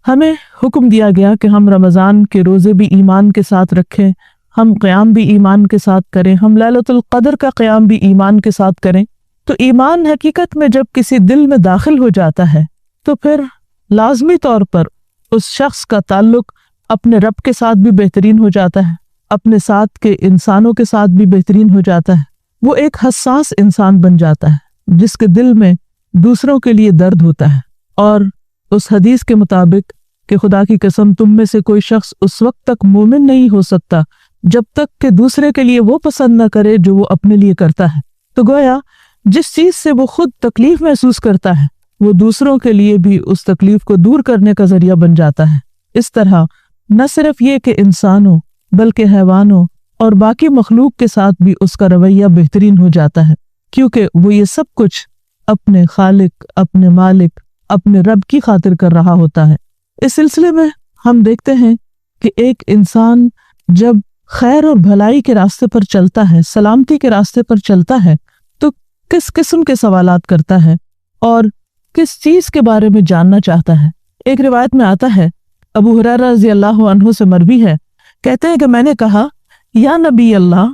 Speaker 2: हमें हुक्म दिया गया कि हम रमज़ान के रोज़े भी ईमान के साथ रखें, हम क़याम भी ईमान के साथ करें, हम लैलतुल क़द्र का क़याम भी ईमान के साथ करें। तो ईमान हकीकत में जब किसी दिल में दाखिल हो जाता है तो फिर लाजमी तौर पर उस शख्स का ताल्लुक अपने रब के साथ भी बेहतरीन हो जाता है, अपने साथ के इंसानों के साथ भी बेहतरीन हो जाता है। वो एक हसास इंसान बन जाता है जिसके दिल में दूसरों के लिए दर्द होता है। और उस हदीस के मुताबिक कि खुदा की कसम तुम में से कोई शख्स उस वक्त तक मोमिन नहीं हो सकता जब तक कि दूसरे के लिए वो पसंद न करे जो वो अपने लिए करता है। तो गोया जिस चीज से वो खुद तकलीफ महसूस करता है वो दूसरों के लिए भी उस तकलीफ को दूर करने का जरिया बन जाता है। इस तरह न सिर्फ ये कि इंसानों बल्कि हैवानों और बाकी मखलूक के साथ भी उसका रवैया बेहतरीन हो जाता है, क्योंकि वो ये सब कुछ अपने खालिक, अपने मालिक, अपने रब की खातिर कर रहा होता है। इस सिलसिले में हम देखते हैं कि एक इंसान जब खैर और भलाई के रास्ते पर चलता है, सलामती के रास्ते पर चलता है, तो किस किस्म के सवालात करता है और किस चीज के बारे में जानना चाहता है। एक रिवायत में आता है, अबू हुरैरा रज़ियल्लाहु अन्हु से मरवी है, कहते हैं कि मैंने कहा, या नबी अल्लाह,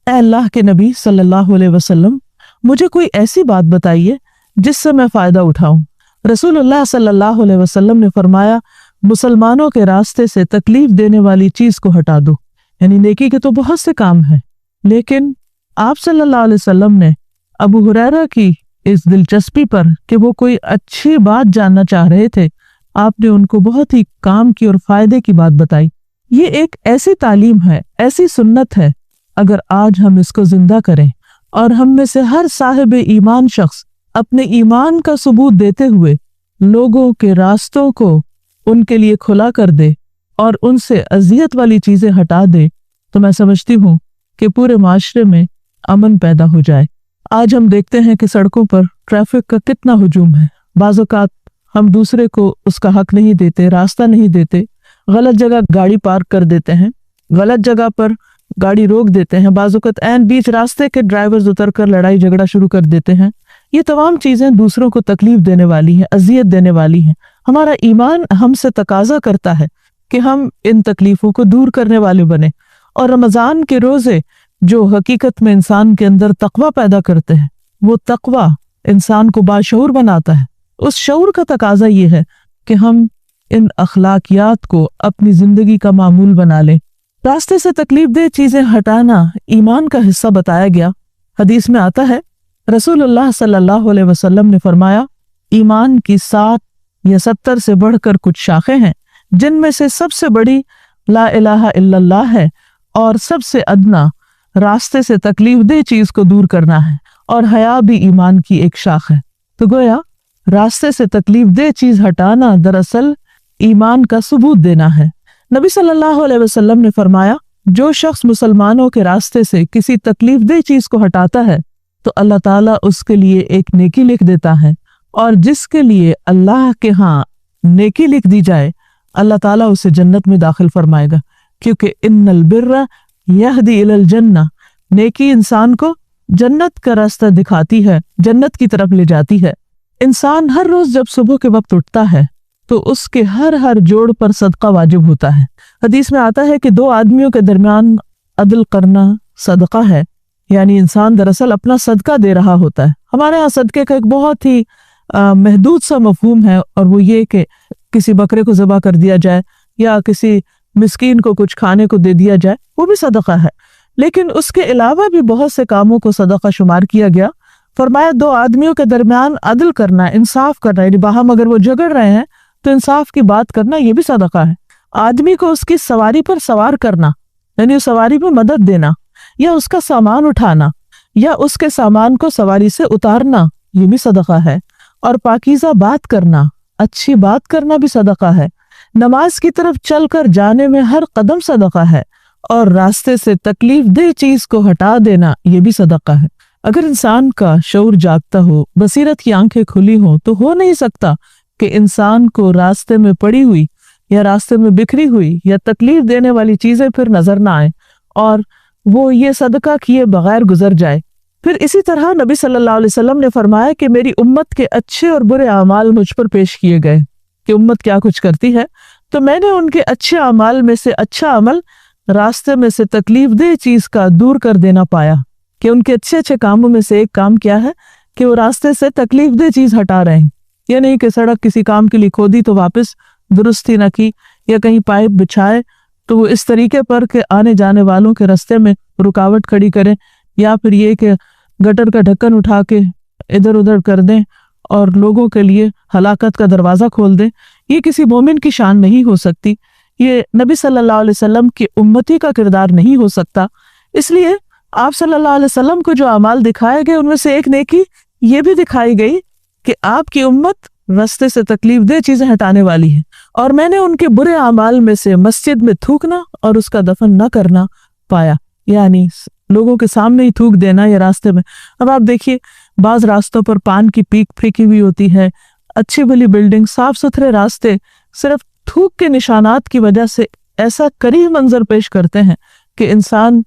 Speaker 2: ए अल्लाह के नबी सल्लल्लाहु अलैहि वसल्लम, मुझे कोई ऐसी बात बताइए जिससे मैं फायदा उठाऊं। रसूलुल्लाह सल्लल्लाहु अलैहि वसल्लम ने फरमाया, मुसलमानों के रास्ते से तकलीफ देने वाली चीज को हटा दो। यानी नेकी के तो बहुत से काम हैं, लेकिन आप सल्लल्लाहु अलैहि वसल्लम ने अबू हुरैरा की इस दिलचस्पी पर कि वो कोई अच्छी बात जानना चाह रहे थे, आपने उनको बहुत ही काम की और फायदे की बात बताई। یہ ایک ایسی تعلیم ہے, ایسی سنت ہے, اگر آج ہم اس کو زندہ کریں اور ہم میں سے ہر صاحب ایمان شخص اپنے ایمان کا ثبوت دیتے ہوئے لوگوں کے راستوں کو ان کے لیے کھلا کر دے اور ان سے اذیت والی چیزیں ہٹا دے, تو میں سمجھتی ہوں کہ پورے معاشرے میں امن پیدا ہو جائے. آج ہم دیکھتے ہیں کہ سڑکوں پر ٹریفک کا کتنا ہجوم ہے. بعض اوقات ہم دوسرے کو اس کا حق نہیں دیتے, راستہ نہیں دیتے, غلط جگہ گاڑی پارک کر دیتے ہیں, غلط جگہ پر گاڑی روک دیتے ہیں. بعض اوقات عین بیچ راستے کے ڈرائیورز اتر کر لڑائی جھگڑا شروع کر دیتے ہیں. یہ تمام چیزیں دوسروں کو تکلیف دینے والی ہیں, اذیت دینے والی ہیں. ہمارا ایمان ہم سے تقاضا کرتا ہے کہ ہم ان تکلیفوں کو دور کرنے والے بنیں. اور رمضان کے روزے جو حقیقت میں انسان کے اندر تقوی پیدا کرتے ہیں, وہ تقوی انسان کو باشعور بناتا ہے. اس شعور کا تقاضا یہ ہے کہ ہم ان اخلاقیات کو اپنی زندگی کا معمول بنا لیں. راستے سے تکلیف دہ چیزیں ہٹانا ایمان کا حصہ بتایا گیا. حدیث میں آتا ہے, رسول اللہ صلی اللہ علیہ وسلم نے فرمایا, ایمان کی 60 یا 70 سے بڑھ کر کچھ شاخیں ہیں, جن میں سے سب سے بڑی لا الہ الا اللہ ہے, اور سب سے ادنا راستے سے تکلیف دہ چیز کو دور کرنا ہے, اور حیا بھی ایمان کی ایک شاخ ہے. تو گویا راستے سے تکلیف دہ چیز ہٹانا دراصل ایمان کا ثبوت دینا ہے. نبی صلی اللہ علیہ وسلم نے فرمایا, جو شخص مسلمانوں کے راستے سے کسی تکلیف دہ چیز کو ہٹاتا ہے تو اللہ تعالیٰ اس کے لیے ایک نیکی لکھ دیتا ہے, اور جس کے لیے اللہ کے ہاں نیکی لکھ دی جائے اللہ تعالیٰ اسے جنت میں داخل فرمائے گا. کیونکہ ان البر یہدی الی الجنہ, نیکی انسان کو جنت کا راستہ دکھاتی ہے, جنت کی طرف لے جاتی ہے. انسان ہر روز جب صبح کے وقت اٹھتا ہے تو اس کے ہر جوڑ پر صدقہ واجب ہوتا ہے. حدیث میں آتا ہے کہ 2 آدمیوں کے درمیان عدل کرنا صدقہ ہے, یعنی انسان دراصل اپنا صدقہ دے رہا ہوتا ہے. ہمارے ہاں صدقے کا ایک بہت ہی محدود سا مفہوم ہے, اور وہ یہ کہ کسی بکرے کو ذبح کر دیا جائے یا کسی مسکین کو کچھ کھانے کو دے دیا جائے, وہ بھی صدقہ ہے. لیکن اس کے علاوہ بھی بہت سے کاموں کو صدقہ شمار کیا گیا. فرمایا 2 آدمیوں کے درمیان عدل کرنا, انصاف کرنا, یعنی باہم اگر وہ جھگڑ رہے ہیں تو انصاف کی بات کرنا, یہ بھی صدقہ ہے. آدمی کو اس کی سواری پر سوار کرنا, یعنی اس سواری پہ مدد دینا, یا اس کا سامان اٹھانا, یا اس کے سامان کو سواری سے اتارنا, یہ بھی صدقہ ہے. اور پاکیزہ بات کرنا, اچھی بات کرنا بھی صدقہ ہے. نماز کی طرف چل کر جانے میں ہر قدم صدقہ ہے, اور راستے سے تکلیف دہ چیز کو ہٹا دینا یہ بھی صدقہ ہے. اگر انسان کا شعور جاگتا ہو, بصیرت کی آنکھیں کھلی ہوں, تو ہو نہیں سکتا کہ انسان کو راستے میں پڑی ہوئی یا راستے میں بکھری ہوئی یا تکلیف دینے والی چیزیں پھر نظر نہ آئیں اور وہ یہ صدقہ کیے بغیر گزر جائے. پھر اسی طرح نبی صلی اللہ علیہ وسلم نے فرمایا کہ میری امت کے اچھے اور برے اعمال مجھ پر پیش کیے گئے, کہ امت کیا کچھ کرتی ہے, تو میں نے ان کے اچھے اعمال میں سے اچھا عمل راستے میں سے تکلیف دہ چیز کا دور کر دینا پایا. کہ ان کے اچھے کاموں میں سے ایک کام کیا ہے کہ وہ راستے سے تکلیف دہ چیز ہٹا رہے ہیں. یہ نہیں کہ سڑک کسی کام کے لیے کھودی تو واپس درستی نہ کی, یا کہیں پائپ بچھائے تو وہ اس طریقے پر کہ آنے جانے والوں کے راستے میں رکاوٹ کھڑی کریں, یا پھر یہ کہ گٹر کا ڈھکن اٹھا کے ادھر ادھر کر دیں اور لوگوں کے لیے ہلاکت کا دروازہ کھول دیں. یہ کسی مومن کی شان نہیں ہو سکتی, یہ نبی صلی اللہ علیہ وسلم کی امتی کا کردار نہیں ہو سکتا. اس لیے آپ صلی اللہ علیہ وسلم کو جو اعمال دکھائے گئے ان میں سے ایک نیکی یہ بھی دکھائی گئی کہ آپ کی امت راستے سے تکلیف دہ چیزیں ہٹانے والی ہے, اور میں نے ان کے برے اعمال میں سے مسجد میں تھوکنا اور اس کا دفن نہ کرنا پایا, یعنی لوگوں کے سامنے ہی تھوک دینا یا راستے میں. اب آپ دیکھیے بعض راستوں پر پان کی پیک پھینکی ہوئی ہوتی ہے, اچھی بھلی بلڈنگ, صاف ستھرے راستے, صرف تھوک کے نشانات کی وجہ سے ایسا قریب منظر پیش کرتے ہیں کہ انسان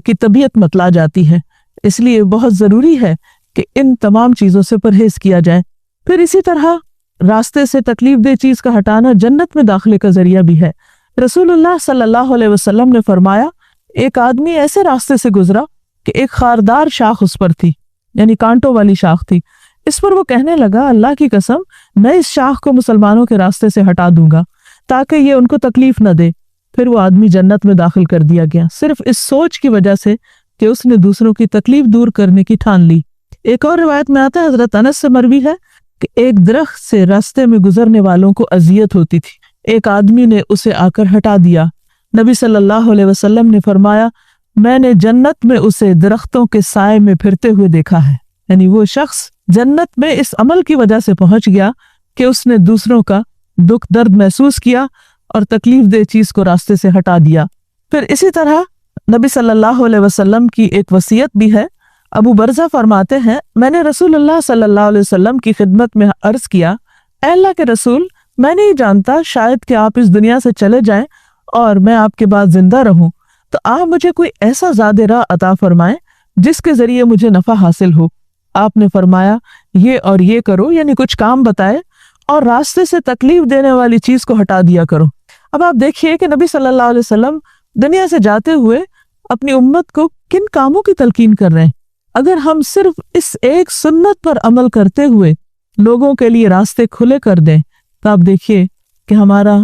Speaker 2: کی طبیعت متلا جاتی ہے. اس لیے بہت ضروری ہے کہ ان تمام چیزوں سے پرہیز کیا جائے. پھر اسی طرح راستے سے تکلیف دہ چیز کا ہٹانا جنت میں داخلے کا ذریعہ بھی ہے. رسول اللہ صلی اللہ علیہ وسلم نے فرمایا, ایک آدمی ایسے راستے سے گزرا کہ ایک خاردار شاخ اس پر تھی, یعنی کانٹوں والی شاخ تھی. اس پر وہ کہنے لگا, اللہ کی قسم میں اس شاخ کو مسلمانوں کے راستے سے ہٹا دوں گا تاکہ یہ ان کو تکلیف نہ دے. پھر وہ آدمی جنت میں داخل کر دیا گیا, صرف اس سوچ کی وجہ سے کہ اس نے دوسروں کی تکلیف دور کرنے کی ٹھان لی. ایک اور روایت میں آتا ہے, حضرت انس سے مروی ہے کہ ایک درخت سے راستے میں گزرنے والوں کو اذیت ہوتی تھی, ایک آدمی نے اسے آ کر ہٹا دیا. नबी सल्लल्लाहु अलैहि वसल्लम ने फरमाया, मैंने जन्नत में उसे दरख्तों के साए में फिरते हुए देखा है। यानी वो शख्स जन्नत में इस अमल की वजह से पहुंच गया कि उसने दूसरों का दुख दर्द महसूस किया और तकलीफ दे चीज को रास्ते से हटा दिया। फिर इसी तरह नबी सल्लल्लाहु अलैहि वसल्लम की एक वसीयत भी है। अबू बरज़ा फरमाते हैं, मैंने रसूलुल्लाह सल्लल्लाहु अलैहि वसल्लम की खिदमत में अर्ज किया, ऐ अल्लाह के रसूल, मैं नहीं जानता, शायद कि आप इस दुनिया से चले जाएं और मैं आपके बाद जिंदा रहूं, तो आप मुझे कोई ऐसा ज़ादे राह अता फरमाएं जिसके जरिए मुझे नफा हासिल हो। आपने फरमाया, ये और ये करो, यानी कुछ काम बताए और रास्ते से तकलीफ देने वाली चीज को हटा दिया करो। अब आप देखिए कि नबी सल्लल्लाहु अलैहि वसल्लम दुनिया से जाते हुए अपनी उम्मत को किन कामों की तलकीन कर रहे हैं। अगर हम सिर्फ इस एक सुन्नत पर अमल करते हुए लोगों के लिए रास्ते खुले कर दें तो आप देखिए कि हमारा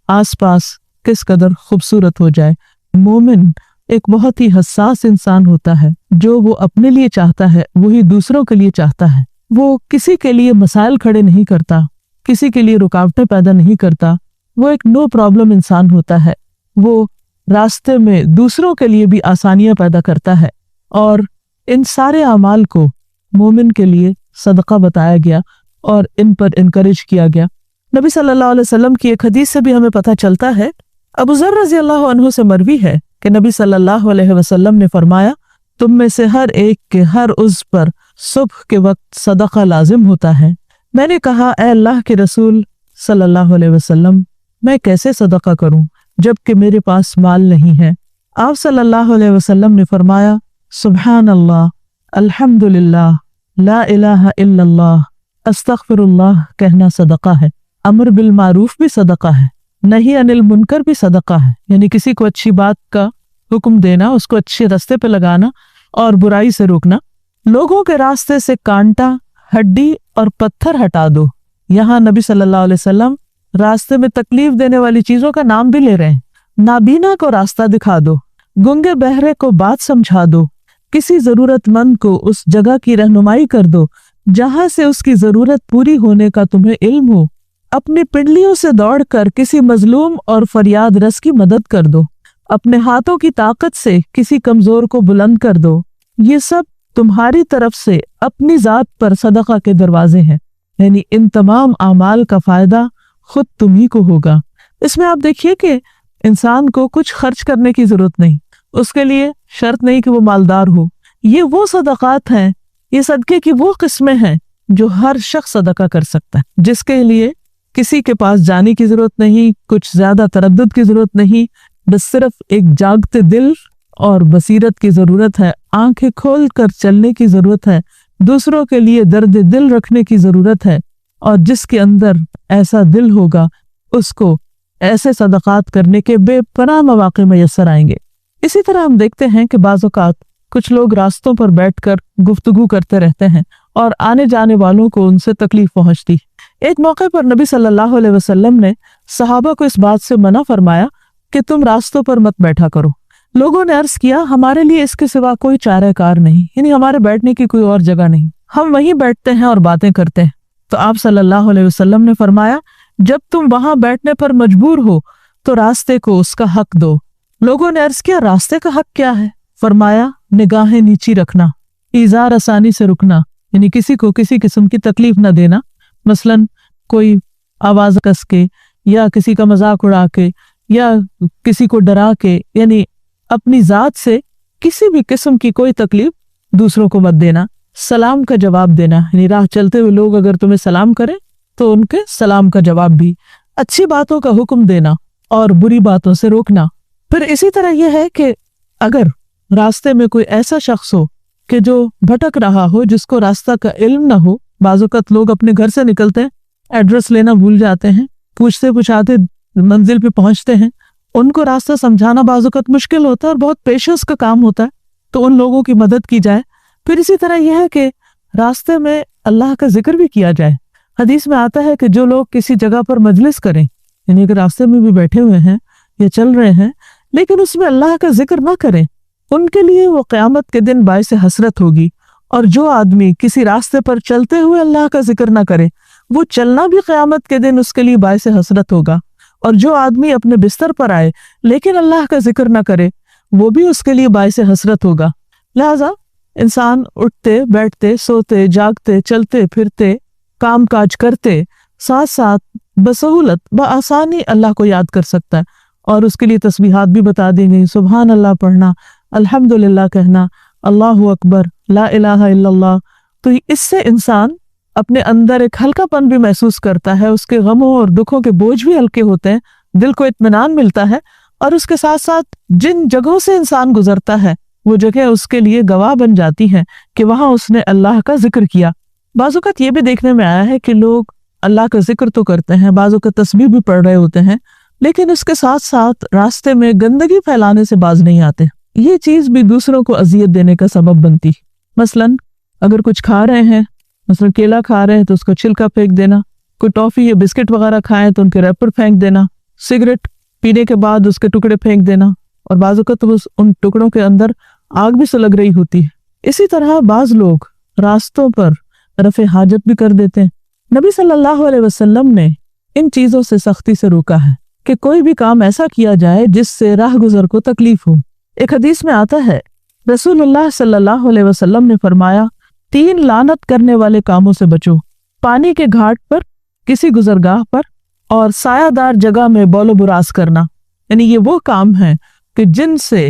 Speaker 2: आसपास किस कदर खूबसूरत हो जाए। मोमिन एक बहुत ही हसास इंसान होता है। जो वो अपने लिए चाहता है वही दूसरों के लिए चाहता है। वो किसी के लिए मसाइल खड़े नहीं करता, किसी के लिए रुकावटें पैदा नहीं करता। वो एक नो प्रॉब्लम इंसान होता है। वो रास्ते में दूसरों के लिए भी आसानियां पैदा करता है। और इन सारे अमाल को मोमिन के लिए सदका बताया गया और इन पर इनकरेज किया गया। नबी सल्लल्लाहु अलैहि वसल्लम की एक हदीस से भी हमें पता चलता है, अबू ज़र रज़ी अल्लाह अन्हु से मरवी है कि नबी सल्लल्लाहु अलैहि वसल्लम ने फरमाया, तुम में से हर एक के हर उज़्व पर सुबह के वक्त सदका लाजिम होता है। मैंने कहा, ए अल्लाह के रसूल सल्लल्लाहु अलैहि वसल्लम, मैं कैसे सदका करूं जबकि मेरे पास माल नहीं है। आप सल्लल्लाहु अलैहि वसल्लम ने फरमाया, सुब्हान अल्लाह, अल्हम्दुलिल्लाह, ला इलाहा इल्लल्लाह, अस्तगफिरुल्लाह कहना सदका है। अमर बिल मारूफ भी सदका है, नहीं अनिल मुनकर भी सदका है। यानी किसी को अच्छी बात का हुक्म देना, उसको अच्छे रास्ते पे लगाना और बुराई से रोकना। लोगों के रास्ते से कांटा, हड्डी और पत्थर हटा दो। यहाँ नबी सल्लल्लाहु अलैहि वसल्लम रास्ते में तकलीफ देने वाली चीजों का नाम भी ले रहे हैं। नाबीना को रास्ता दिखा दो, गूंगे बहरे को बात समझा दो, किसी जरूरतमंद को उस जगह की रहनुमाई कर दो जहां से उसकी जरूरत पूरी होने का तुम्हें इल्म हो। अपनी पिंडलियों से दौड़कर किसी मजलूम और फरियाद रस की मदद कर दो। अपने हाथों की ताकत से किसी कमजोर को बुलंद कर दो। ये सब तुम्हारी तरफ से अपनी जात पर सदका के दरवाजे हैं। यानी इन तमाम आमाल का फायदा खुद तुम्ही को होगा। इसमें आप देखिए कि इंसान को कुछ खर्च करने की जरूरत नहीं, उसके लिए शर्त नहीं कि वो मालदार हो। ये वो सदकात हैं, ये सदके की वो किस्में हैं जो हर शख्स सदका कर सकता है, जिसके लिए किसी के पास जाने की जरूरत नहीं, कुछ ज्यादा तरद्दुद की जरूरत नहीं, बस सिर्फ एक जागते दिल और बसीरत की जरूरत है। आंखें खोल कर चलने की जरूरत है, दूसरों के लिए दर्द दिल रखने की जरूरत है। और जिसके अंदर ऐसा दिल होगा उसको ऐसे सदकात करने के बेपनाह मौके मैसर आएंगे। इसी तरह हम देखते हैं कि बाज़ औक़ात कुछ लोग रास्तों पर बैठकर गुफ्तगू करते रहते हैं और आने जाने वालों को उनसे तकलीफ पहुंचती। एक मौके पर नबी सल्लल्लाहु अलैहि वसल्लम ने सहाबा को इस बात से मना फरमाया कि तुम रास्तों पर मत बैठा करो। लोगों ने अर्ज किया, हमारे लिए इसके सिवा कोई चाराकार नहीं, यानी हमारे बैठने की कोई और जगह नहीं, हम वहीं बैठते हैं और बातें करते हैं। तो आप सल्लल्लाहु अलैहि वसल्लम ने फरमाया, जब तुम वहां बैठने पर मजबूर हो तो रास्ते को उसका हक दो। लोगों ने अर्ज किया, रास्ते का हक क्या है? फरमाया, निगाहें नीची रखना, इज़ार आसानी से रुकना, यानी किसी को किसी किस्म की तकलीफ न देना। मसलन कोई आवाज कस के या किसी का मजाक उड़ा के या किसी को डरा के, यानी अपनी जात से किसी भी किस्म की कोई तकलीफ दूसरों को मत देना। सलाम का जवाब देना, यानी राह चलते हुए लोग अगर तुम्हें सलाम करें तो उनके सलाम का जवाब भी। अच्छी बातों का हुक्म देना और बुरी बातों से रोकना। फिर इसी तरह यह है कि अगर रास्ते में कोई ऐसा शख्स हो कि जो भटक रहा हो, जिसको रास्ता का इल्म ना हो, बाज़ औक़ात लोग अपने घर से निकलते हैं, एड्रेस लेना भूल जाते हैं, पूछते पूछाते मंजिल पे पहुंचते हैं, उनको रास्ता समझाना बाज़ औक़ात मुश्किल होता है और बहुत पेशेंस का काम होता है, तो उन लोगों की मदद की जाए। फिर इसी तरह यह है कि रास्ते में अल्लाह का जिक्र भी किया जाए। हदीस में आता है कि जो लोग किसी जगह पर मजलिस करें, यानी अगर रास्ते में भी बैठे हुए हैं या चल रहे हैं लेकिन उसमें अल्लाह का जिक्र ना करें, उनके लिए वो क़यामत के दिन बाइस हसरत होगी। और जो आदमी किसी रास्ते पर चलते हुए अल्लाह का जिक्र ना करे, वो चलना भी क़यामत के दिन उसके लिए बाइस हसरत होगा। और जो आदमी अपने बिस्तर पर आए लेकिन अल्लाह का जिक्र न करे वो भी उसके लिए बाइस हसरत होगा। लिहाजा इंसान उठते बैठते सोते जागते चलते फिरते काम काज करते साथ साथ बसहूलत बआसानी अल्लाह को याद कर सकता है। और उसके लिए तस्बीहात भी बता दी गई, सुभान अल्लाह पढ़ना, अल्हम्दुलिल्लाह कहना, अल्लाहु अकबर, ला इलाहा इल्लल्लाह। तो इससे इंसान अपने अंदर एक हल्कापन भी महसूस करता है, उसके गमों और दुखों के बोझ भी हल्के होते हैं, दिल को इत्मीनान मिलता है। और उसके साथ साथ जिन जगहों से इंसान गुजरता है वो जगह उसके लिए गवाह बन जाती हैं कि वहां उसने अल्लाह का जिक्र किया। बाज़-औक़ात ये भी देखने में आया है कि लोग अल्लाह का जिक्र तो करते हैं, बाज़-औक़ात तस्बीह भी पढ़ रहे होते हैं, लेकिन उसके साथ साथ रास्ते में गंदगी फैलाने से बाज नहीं आते। ये चीज भी दूसरों को अजियत देने का सबब बनती। मसलन अगर कुछ खा रहे हैं, मसलन केला खा रहे हैं तो उसका छिलका फेंक देना, कोई टॉफी या बिस्किट वगैरह खाएं तो उनके रैपर फेंक देना, सिगरेट पीने के बाद उसके टुकड़े फेंक देना, और बाज़-औक़ात उन टुकड़ों के अंदर आग भी सुलग रही होती है। इसी तरह बाज लोग रास्तों पर रफ़े हाजत भी कर देते हैं। नबी सल्लल्लाहु अलैहि वसल्लम ने इन चीजों से सख्ती से रोका है कि कोई भी काम ऐसा किया जाए जिससे राह गुजर को तकलीफ हो। एक हदीस में आता है रसूलुल्लाह सल्लल्लाहु अलैहि वसल्लम ने फरमाया, 3 लानत करने वाले कामों से बचो, पानी के घाट पर, किसी गुजरगाह पर, और सायादार जगह में बौलो बुरास करना। यानी ये वो काम है कि जिनसे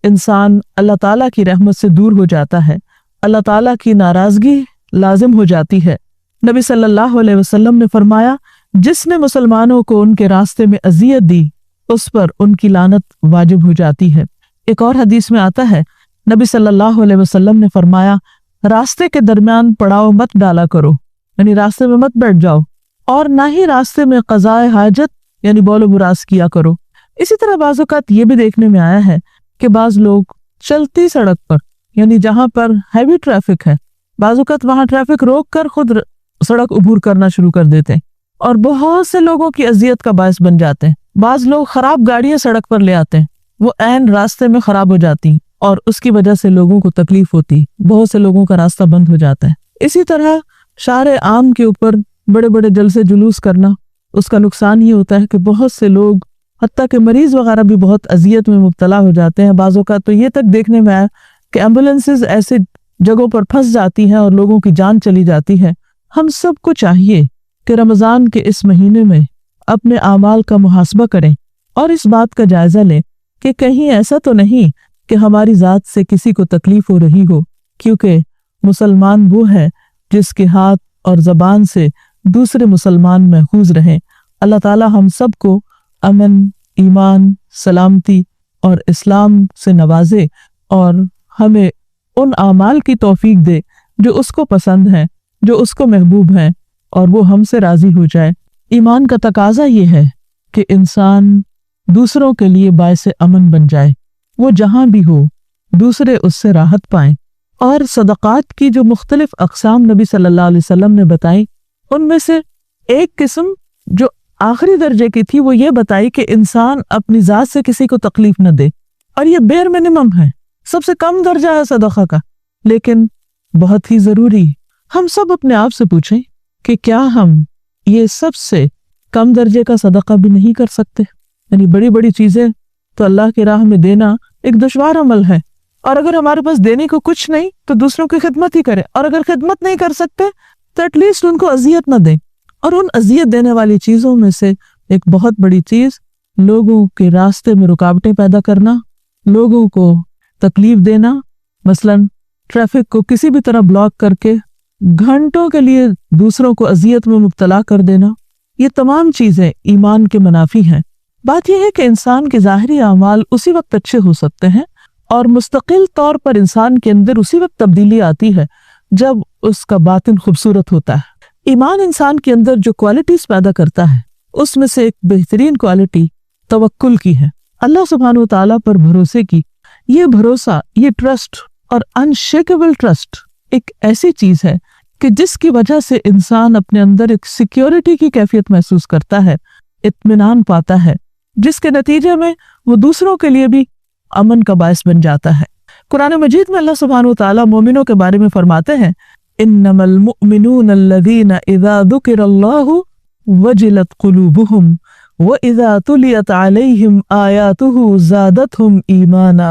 Speaker 2: इंसान अल्लाह ताला की रहमत से दूर हो जाता है, अल्लाह ताला की नाराजगी लाजिम हो जाती है। नबी सल्लल्लाहु अलैहि वसल्लम ने फरमाया, जिसने मुसलमानों को उनके रास्ते में अजियत दी उस पर उनकी लानत वाजिब हो जाती है। एक और हदीस में आता है नबी सल्लल्लाहु अलैहि वसल्लम ने फरमाया, रास्ते के दरमियान पड़ाव मत डाला करो, यानी रास्ते में मत बैठ जाओ, और ना ही रास्ते में क़ज़ाए हाजत यानी बौलो बुरास किया करो। इसी तरह बाज़ औक़ात ये भी देखने में आया है कि बाज़ लोग चलती सड़क पर, यानी जहां पर हैवी ट्रैफिक है, बाज़ औक़ात वहां ट्रैफिक रोक कर खुद सड़क उबूर करना शुरू कर देते हैं और बहुत से लोगों की अजियत का बायस बन जाते हैं। बाज लोग खराब गाड़ियां सड़क पर ले आते हैं, वो ऐन रास्ते में खराब हो जाती और उसकी वजह से लोगों को तकलीफ होती, बहुत से लोगों का रास्ता बंद हो जाता है। इसी तरह शारे आम के ऊपर बड़े बड़े जलसे जुलूस करना, उसका नुकसान ये होता है कि बहुत से लोग, हत्ता के मरीज वगैरह भी बहुत अजियत में मुब्तला हो जाते हैं। बाज़ों का तो ये तक देखने में आया कि एम्बुलेंसेज ऐसे जगहों पर फंस जाती हैं और लोगों की जान चली जाती है। हम सबको चाहिए कि रमज़ान के इस महीने में अपने आमाल का मुहासबा करें और इस बात का जायजा लें कि कहीं ऐसा तो नहीं कि हमारी ज़ात से किसी को तकलीफ हो रही हो, क्योंकि मुसलमान वो है जिसके हाथ और ज़बान से दूसरे मुसलमान महफूज रहें। अल्लाह ताला हम सबको अमन, ईमान, सलामती और इस्लाम से नवाजे और हमें उन आमाल की तौफीक दे जो उसको पसंद है, जो उसको महबूब है, और वो हमसे राजी हो जाए। ईमान का तकाजा ये है कि इंसान दूसरों के लिए बायस अमन बन जाए, वो जहां भी हो दूसरे उससे राहत पाएं। और सदक़ात की जो मुख्तलिफ अक़साम नबी सल्लल्लाहु अलैहि वसल्लम ने बताई, उनमें से एक किस्म जो आखिरी दर्जे की थी वो ये बताई कि इंसान अपनी ज़ात से किसी को तकलीफ न दे, और ये बेर मिनिमम है, सबसे कम दर्जा है सदक़ा का, लेकिन बहुत ही ज़रूरी। हम सब अपने आप से पूछें कि क्या हम ये सबसे कम दर्जे का सदक़ा भी नहीं कर सकते? यानी बड़ी बड़ी चीज़ें तो अल्लाह की राह में देना एक दुश्वार अमल है, और अगर हमारे पास देने को कुछ नहीं तो दूसरों की खिदमत ही करें, और अगर खिदमत नहीं कर सकते तो एटलीस्ट उनको अजियत न दें। और उन अजियत देने वाली चीज़ों में से एक बहुत बड़ी चीज़ लोगों के रास्ते में रुकावटें पैदा करना, लोगों को तकलीफ देना, मसलन ट्रैफिक को किसी भी तरह ब्लॉक करके घंटों के लिए दूसरों को अजियत में मुब्तला कर देना, ये तमाम चीज़ें ईमान के मुनाफी हैं। बात यह है कि इंसान के ज़ाहिरी अमाल उसी वक्त अच्छे हो सकते हैं और मुस्तकिल तौर पर इंसान के अंदर उसी वक्त तब्दीली आती है जब उसका बातिन खूबसूरत होता है। ईमान इंसान के अंदर जो क्वालिटीज पैदा करता है उसमें से एक बेहतरीन क्वालिटी तवक्कुल की है, अल्लाह सुब्हानहू तआला पर भरोसे की। ये भरोसा, ये ट्रस्ट और अनशेकेबल ट्रस्ट एक ऐसी चीज है कि जिसकी वजह से इंसान अपने अंदर एक सिक्योरिटी की कैफियत महसूस करता है, इत्मीनान पाता है, जिसके नतीजे में वो दूसरों के लिए भी अमन का बायस बन जाता है। कुरान मजीद में अल्लाह सुब्हानहू तआला मोमिनों के बारे में फरमाते हैं, इन्नमल मुअमिनून अल्लज़ीना इज़ा ज़ुकिरल्लाहु वजिलत क़ुलूबुहुम وَإِذَا تُلِيَتْ عَلَيْهِمْ آيَاتُهُ زَادَتْهُمْ إِيمَانًا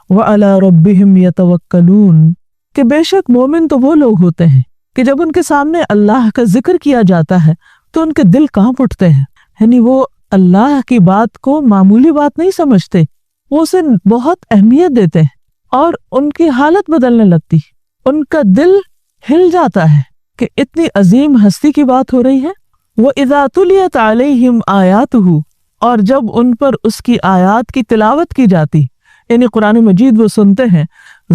Speaker 2: وَعَلَى رَبِّهِمْ يَتَوَكَّلُونَ کہ بے شک مومن تو وہ لوگ ہوتے ہیں کہ جب ان کے سامنے اللہ کا ذکر کیا جاتا ہے تو ان کے دل کانپ اٹھتے ہیں، یعنی وہ اللہ کی بات کو معمولی بات نہیں سمجھتے، وہ اسے بہت اہمیت دیتے ہیں اور ان کی حالت بدلنے لگتی، ان کا دل ہل جاتا ہے کہ اتنی عظیم ہستی کی بات ہو رہی ہے۔ وَإِذَا تُلِيَتْ عَلَيْهِمْ آيَاتُهُ اور جب ان پر اس کی آیات کی تلاوت کی جاتی، یعنی قرآن مجید وہ سنتے ہیں،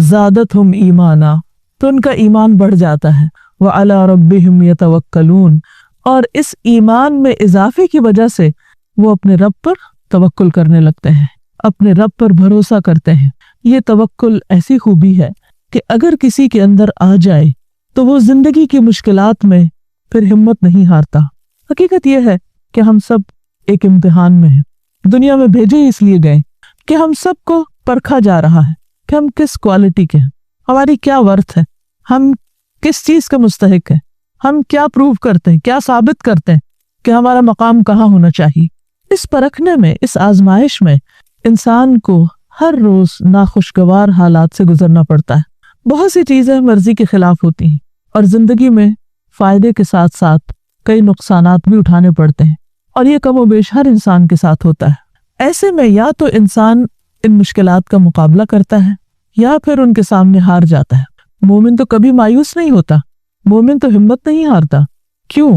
Speaker 2: زادتہم ایمانا تو ان کا ایمان بڑھ جاتا ہے، وَعَلَى رَبِّهِمْ يَتَوَكَّلُونَ اور اس ایمان میں اضافے کی وجہ سے وہ اپنے رب پر توکل کرنے لگتے ہیں، اپنے رب پر بھروسہ کرتے ہیں۔ یہ توکل ایسی خوبی ہے کہ اگر کسی کے اندر آ جائے تو وہ زندگی کی مشکلات میں پھر ہمت نہیں ہارتا۔ حقیقت یہ ہے کہ ہم سب ایک امتحان میں ہیں، دنیا میں بھیجے اس لیے گئے کہ ہم سب کو پرکھا جا رہا ہے کہ ہم کس کوالٹی کے ہیں، ہماری کیا ورتھ ہے، ہم کس چیز کا مستحق ہیں، ہم کیا پروو کرتے ہیں، کیا ثابت کرتے ہیں کہ ہمارا مقام کہاں ہونا چاہیے۔ اس پرکھنے میں، اس آزمائش میں انسان کو ہر روز ناخوشگوار حالات سے گزرنا پڑتا ہے، بہت سی چیزیں مرضی کے خلاف ہوتی ہیں اور زندگی میں فائدے کے ساتھ ساتھ کئی نقصانات بھی اٹھانے پڑتے ہیں، اور یہ کم و بیش ہر انسان کے ساتھ ہوتا ہے۔ ایسے میں یا تو انسان ان مشکلات کا مقابلہ کرتا ہے یا پھر ان کے سامنے ہار جاتا ہے۔ مومن تو کبھی مایوس نہیں ہوتا، مومن تو ہمت نہیں ہارتا۔ کیوں؟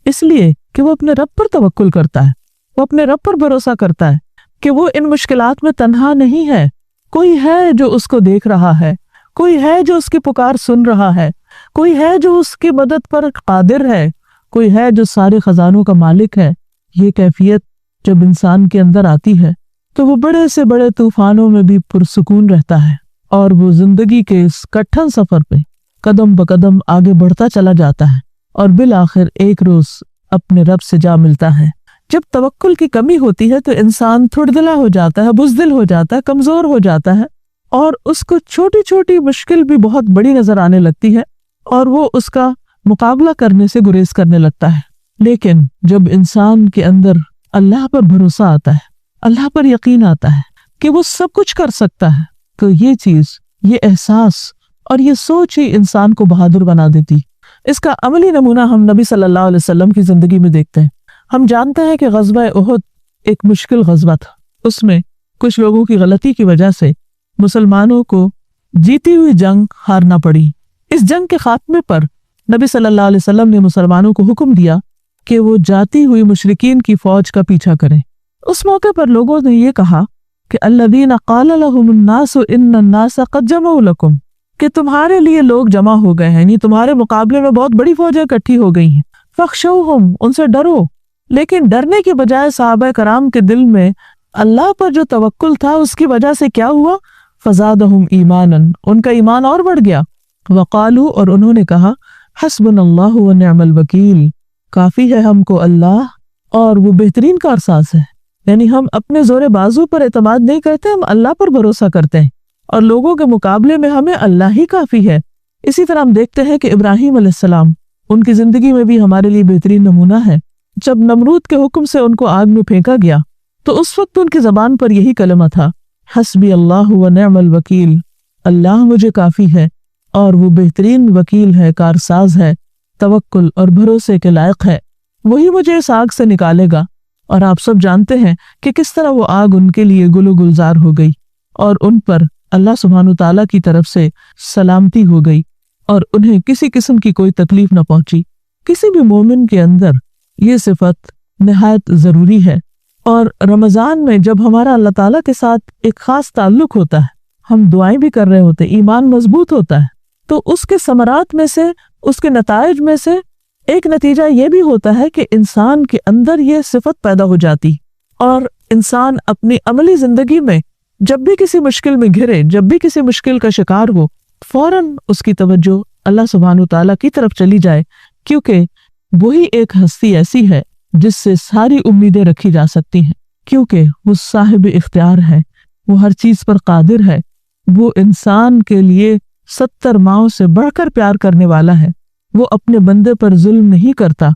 Speaker 2: اس لیے کہ وہ اپنے رب پر توکل کرتا ہے، وہ اپنے رب پر بھروسہ کرتا ہے کہ وہ ان مشکلات میں تنہا نہیں ہے، کوئی ہے جو اس کو دیکھ رہا ہے، کوئی ہے جو اس کی پکار سن رہا ہے، کوئی ہے جو اس کی مدد پر قادر ہے، کوئی ہے جو سارے خزانوں کا مالک ہے۔ یہ کیفیت جب انسان کے اندر آتی ہے تو وہ بڑے سے بڑے طوفانوں میں بھی پرسکون رہتا ہے، اور وہ زندگی کے اس کٹھن سفر پہ قدم بقدم آگے بڑھتا چلا جاتا ہے، اور بالآخر ایک روز اپنے رب سے جا ملتا ہے۔ جب توکل کی کمی ہوتی ہے تو انسان تھوڑ دلا ہو جاتا ہے، بزدل ہو جاتا ہے، کمزور ہو جاتا ہے، اور اس کو چھوٹی چھوٹی مشکل بھی بہت بڑی نظر آنے لگتی ہے اور وہ اس کا مقابلہ کرنے سے گریز کرنے لگتا ہے۔ لیکن جب انسان کے اندر اللہ پر بھروسہ آتا ہے، اللہ پر یقین آتا ہے کہ وہ سب کچھ کر سکتا ہے، تو یہ چیز، یہ احساس اور یہ سوچ ہی انسان کو بہادر بنا دیتی۔ اس کا عملی نمونہ ہم نبی صلی اللہ علیہ وسلم کی زندگی میں دیکھتے ہیں۔ ہم جانتے ہیں کہ غزوہ احد ایک مشکل غزوہ تھا، اس میں کچھ لوگوں کی غلطی کی وجہ سے مسلمانوں کو جیتی ہوئی جنگ ہارنا پڑی۔ اس جنگ کے خاتمے پر نبی صلی اللہ علیہ وسلم نے مسلمانوں کو حکم دیا کہ وہ جاتی ہوئی مشرکین کی فوج کا پیچھا کریں۔ اس موقع پر لوگوں نے یہ کہا کہ الذین قال لهم الناس ان الناس قد جمعوا لكم، کہ تمہارے لیے لوگ جمع ہو گئے ہیں، یعنی تمہارے مقابلے میں بہت بڑی فوجیں اکٹھی ہو گئی ہیں، فخشوہم، ان سے ڈرو۔ لیکن ڈرنے کی بجائے صحابہ کرام کے دل میں اللہ پر جو توکل تھا اس کی وجہ سے کیا ہوا؟ فزادہم ایمانا، ان کا ایمان اور بڑھ گیا۔ وقالو، اور انہوں نے کہا، حسبنا اللہ ونعم الوکیل، کافی ہے ہم کو اللہ اور وہ بہترین کارساز ہے۔ یعنی ہم اپنے زور بازو پر اعتماد نہیں کرتے، ہم اللہ پر بھروسہ کرتے ہیں، اور لوگوں کے مقابلے میں ہمیں اللہ ہی کافی ہے۔ اسی طرح ہم دیکھتے ہیں کہ ابراہیم علیہ السلام، ان کی زندگی میں بھی ہمارے لیے بہترین نمونہ ہے۔ جب نمرود کے حکم سے ان کو آگ میں پھینکا گیا تو اس وقت ان کی زبان پر یہی کلمہ تھا، حسبی اللہ ونعم الوکیل، اللہ مجھے کافی ہے اور وہ بہترین وکیل ہے، کارساز ہے، توکل اور بھروسے کے لائق ہے، وہی مجھے اس آگ سے نکالے گا۔ اور آپ سب جانتے ہیں کہ کس طرح وہ آگ ان کے لیے گل و گلزار ہو گئی اور ان پر اللہ سبحانہ تعالیٰ کی طرف سے سلامتی ہو گئی اور انہیں کسی قسم کی کوئی تکلیف نہ پہنچی۔ کسی بھی مومن کے اندر یہ صفت نہایت ضروری ہے، اور رمضان میں جب ہمارا اللہ تعالیٰ کے ساتھ ایک خاص تعلق ہوتا ہے، ہم دعائیں بھی کر رہے ہوتے ہیں، ایمان مضبوط ہوتا ہے، تو اس کے ثمرات میں سے، اس کے نتائج میں سے ایک نتیجہ یہ بھی ہوتا ہے کہ انسان کے اندر یہ صفت پیدا ہو جاتی، اور انسان اپنی عملی زندگی میں جب بھی کسی مشکل میں گھرے، جب بھی کسی مشکل کا شکار ہو، فوراً اس کی توجہ اللہ سبحانہ تعالیٰ کی طرف چلی جائے، کیونکہ وہی ایک ہستی ایسی ہے جس سے ساری امیدیں رکھی جا سکتی ہیں، کیونکہ وہ صاحب اختیار ہے، وہ ہر چیز پر قادر ہے، وہ انسان کے لیے 70 ماؤں سے بڑھ کر پیار کرنے والا ہے، وہ اپنے بندے پر ظلم نہیں کرتا،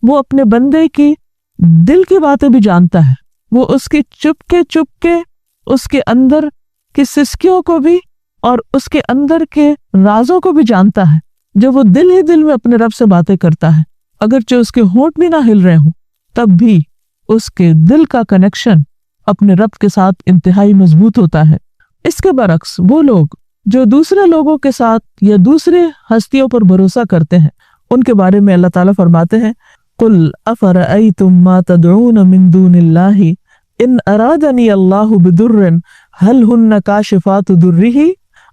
Speaker 2: وہ اپنے بندے کی दिल की बातें भी जानता है, वो उसकी चुपके उसके अंदर की सिसकियों को भी और उसके अंदर के राजों को भी जानता है। जब वो दिल ही दिल में अपने रब से बातें करता है, अगरचे उसके होंठ भी ना हिल रहे हों, तब भी उसके दिल का कनेक्शन अपने रब के साथ इंतहाई मजबूत होता है। इसके बरक्स वो लोग जो दूसरे लोगों के साथ या दूसरे हस्तियों पर भरोसा करते हैं, उनके बारे में अल्लाह ताला फरमाते हैं, कुल अफरअयतुम मा तदऊन मिन दूनिल्लाहि इन अरादनी अल्लाहु बिदुर्रिन हल हुन्न काशिफातु दुर्रिही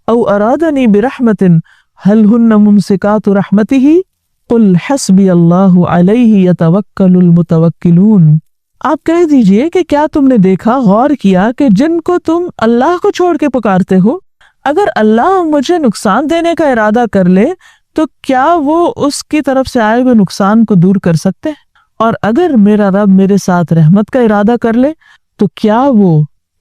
Speaker 2: औ अरादनी बिरहमतिन हल हुन्न मुमसिकातु रहमतिही कुल हस्बी अल्लाहु अलैहि यतवक्कलुल मुतवक्किलून। आप कह दीजिए कि क्या तुमने देखा, गौर किया कि जिनको तुम अल्लाह को छोड़ के पुकारते हो, अगर अल्लाह मुझे नुकसान देने का इरादा कर ले तो क्या वो उसकी तरफ से आए हुए नुकसान को दूर कर सकते हैं? और अगर मेरा रब मेरे साथ रहमत का इरादा कर ले तो क्या वो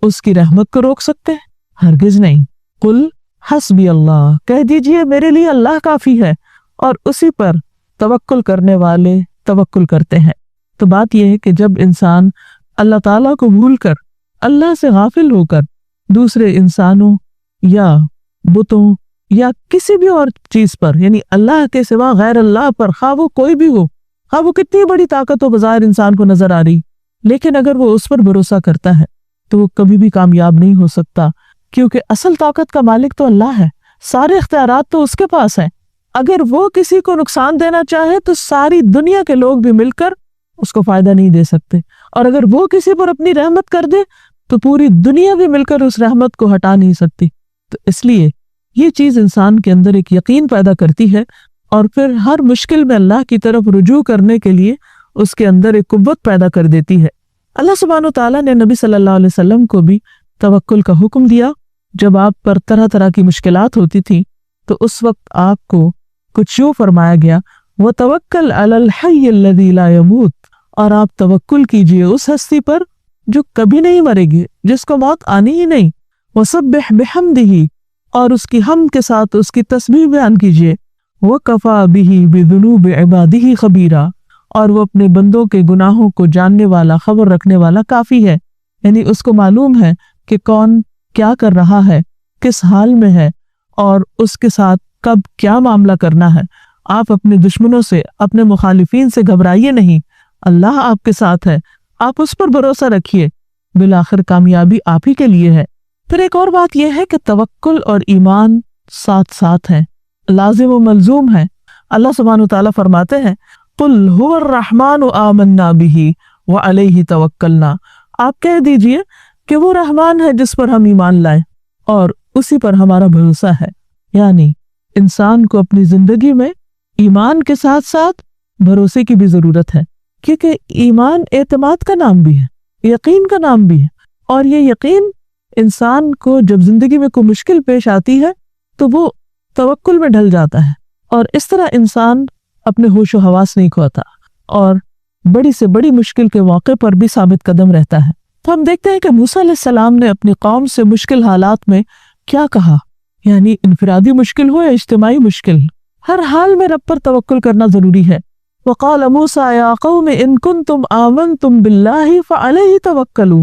Speaker 2: उसकी रहमत को रोक सकते हैं? हरगिज नहीं। कुल हस्बी अल्लाह, कह दीजिए मेरे लिए अल्लाह काफी है, और उसी पर तवक्कुल करने वाले तवक्कुल करते हैं। तो बात यह है कि जब इंसान अल्लाह ताला को भूलकर, अल्लाह से गाफिल होकर दूसरे इंसानों या बुतों या किसी भी और चीज पर, यानी अल्लाह के सिवा गैर अल्लाह पर, खा वो कोई भी हो, खा वो कितनी बड़ी ताकत हो बज़ाहिर इंसान को नजर आ रही, लेकिन अगर वो उस पर भरोसा करता है तो वो कभी भी कामयाब नहीं हो सकता, क्योंकि असल ताकत का मालिक तो अल्लाह है, सारे इख्तियारात तो उसके पास है। अगर वो किसी को नुकसान देना चाहे तो सारी दुनिया के लोग भी मिलकर उसको फायदा नहीं दे सकते, और अगर वो किसी पर अपनी रहमत कर दे तो पूरी दुनिया भी मिलकर उस रहमत को हटा नहीं सकती। तो इसलिए ये चीज इंसान के अंदर एक यकीन पैदा करती है, और फिर हर मुश्किल में अल्लाह की तरफ रुजू करने के लिए उसके अंदर एक कुव्वत पैदा कर देती है। अल्लाह सुब्हानो तआला ने नबी सल्लल्लाहु अलैहि वसल्लम को भी तवक्कुल का हुक्म दिया। जब आप पर तरह तरह की मुश्किलात होती थी तो उस वक्त आपको कुछ यूं फरमाया गया, व तवक्कल अलल हय्यिल्लज़ी ला यमूत, और आप तवक्कुल कीजिए उस हस्ती पर जो कभी नहीं मरेगी, जिसको मौत आनी ही नहीं। वसब्बिह बिहम्दिही, और उसकी हम के साथ उसकी तस्बीह बयान कीजिए। व कफा बिही बिजुनूबि इबादिही खबीरा, और वो अपने बंदों के गुनाहों को जानने वाला, खबर रखने वाला काफी है। यानी उसको मालूम है कि कौन क्या कर रहा है, किस हाल में है, और उसके साथ कब क्या मामला करना है। आप अपने दुश्मनों से, अपने मुखालिफीन से घबराइए नहीं, अल्लाह आपके साथ है, आप उस पर भरोसा रखिए, बिलाखिर कामयाबी आप ही के लिए है। फिर एक और बात यह है कि तवक्कुल और ईमान साथ साथ हैं, लाजिम व मलजूम है। अल्लाह सुब्हानहू तआला फरमाते हैं, कुल हुवर रहमानु आमन्ना बिही व अलैहि तवक्कलना, आप कह दीजिए कि वो रहमान है जिस पर हम ईमान लाए और उसी पर हमारा भरोसा है। यानी इंसान को अपनी जिंदगी में ईमान के साथ साथ भरोसे की भी जरूरत है, क्योंकि ईमान एतमाद का नाम भी है, यकीन का नाम भी है, और ये यकीन इंसान को जब जिंदगी में कोई मुश्किल पेश आती है तो वो तवक्कुल में ढल जाता है, और इस तरह इंसान अपने होशो हवास नहीं खोता और बड़ी से बड़ी मुश्किल के मौके पर भी साबित कदम रहता है। तो हम देखते हैं कि मूसा अलैहिस्सलाम ने अपनी कौम से मुश्किल हालात में क्या कहा, यानी इनफिरादी मुश्किल हो या इज्तिमाई मुश्किल, हर हाल में रब पर तवक्कुल करना जरूरी है। वक़ाल मूसा या कौम इन कुंतुम आमनतुम बिल्लाहि फअलैहि तवक्कलू,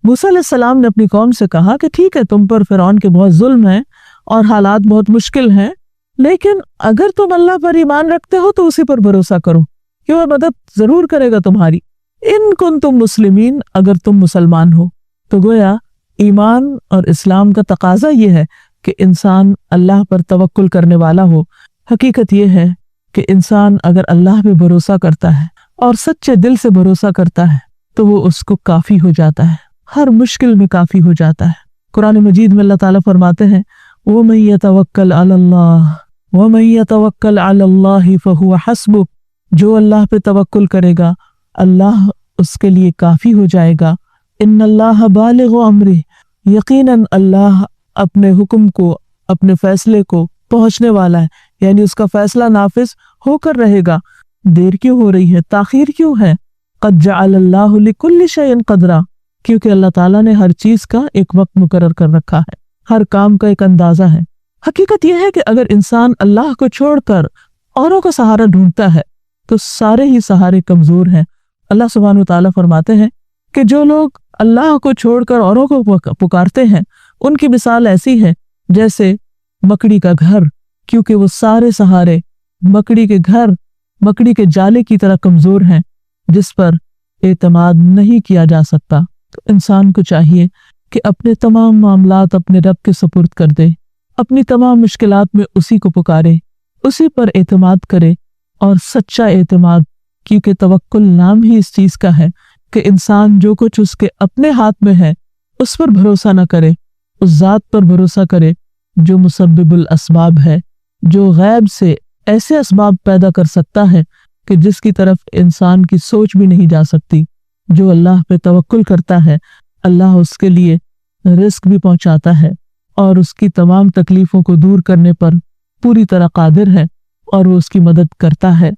Speaker 2: मूसा अलैहिस्सलाम ने अपनी कौम से कहा कि ठीक है, तुम पर फिरौन के बहुत जुल्म है और हालात बहुत मुश्किल हैं, लेकिन अगर तुम अल्लाह पर ईमान रखते हो तो उसी पर भरोसा करो कि वह मदद जरूर करेगा तुम्हारी। इन कुंतुम मुस्लिमीन, अगर तुम मुसलमान हो। तो गोया ईमान और इस्लाम का तकाजा ये है कि इंसान अल्लाह पर तवक्कुल करने वाला हो। हकीकत ये है कि इंसान अगर अल्लाह पे भरोसा करता है और सच्चे दिल से भरोसा करता है तो वो उसको काफी हो जाता है, हर मुश्किल में काफी हो जाता है। कुरान मजीद में अल्लाह ताला फरमाते हैं, वमन यतवक्कल अलल्लाह वमन यतवक्कल अलल्लाहि फहुव हस्बुह, जो अल्लाह पे तवक्कुल करेगा अल्लाह उसके लिए काफी हो जाएगा। इन्नल्लाह बालिगु अम्रिह, यकीनन अल्लाह अपने हुक्म को, अपने फैसले को पहुंचने वाला है, यानी उसका फैसला नाफिज होकर रहेगा। देर क्यों हो रही है, ताखीर क्यों है? क़द जअलल्लाहु लिकुल्लि शैइन क़दरा, क्योंकि अल्लाह ताला ने हर चीज का एक वक्त मुकर्रर कर रखा है, हर काम का एक अंदाजा है। हकीकत यह है कि अगर इंसान अल्लाह को छोड़कर औरों का सहारा ढूंढता है तो सारे ही सहारे कमजोर हैं, अल्लाह सुब्हानहू तआला फरमाते हैं कि जो लोग अल्लाह को छोड़कर औरों को पुकारते हैं उनकी मिसाल ऐसी है जैसे मकड़ी का घर, क्योंकि वो सारे सहारे मकड़ी के घर, मकड़ी के जाले की तरह कमजोर हैं जिस पर एतमाद नहीं किया जा सकता। तो इंसान को चाहिए कि अपने तमाम मामलात अपने रब के सुपुर्द कर दे, अपनी तमाम मुश्किलात में उसी को पुकारे, उसी पर एतमाद करे और सच्चा एतमाद, क्योंकि तवक्कुल नाम ही इस चीज का है कि इंसान जो कुछ उसके अपने हाथ में है उस पर भरोसा न करे, उस जात पर भरोसा करे जो मुसब्बिबुल असबाब है, जो गैब से ऐसे असबाब पैदा कर सकता है कि जिसकी तरफ इंसान की सोच भी नहीं जा सकती। जो अल्लाह पे तवक्कुल करता है अल्लाह उसके लिए रिस्क भी पहुंचाता है और उसकी तमाम तकलीफों को दूर करने पर पूरी तरह कादिर है और वो उसकी मदद करता है।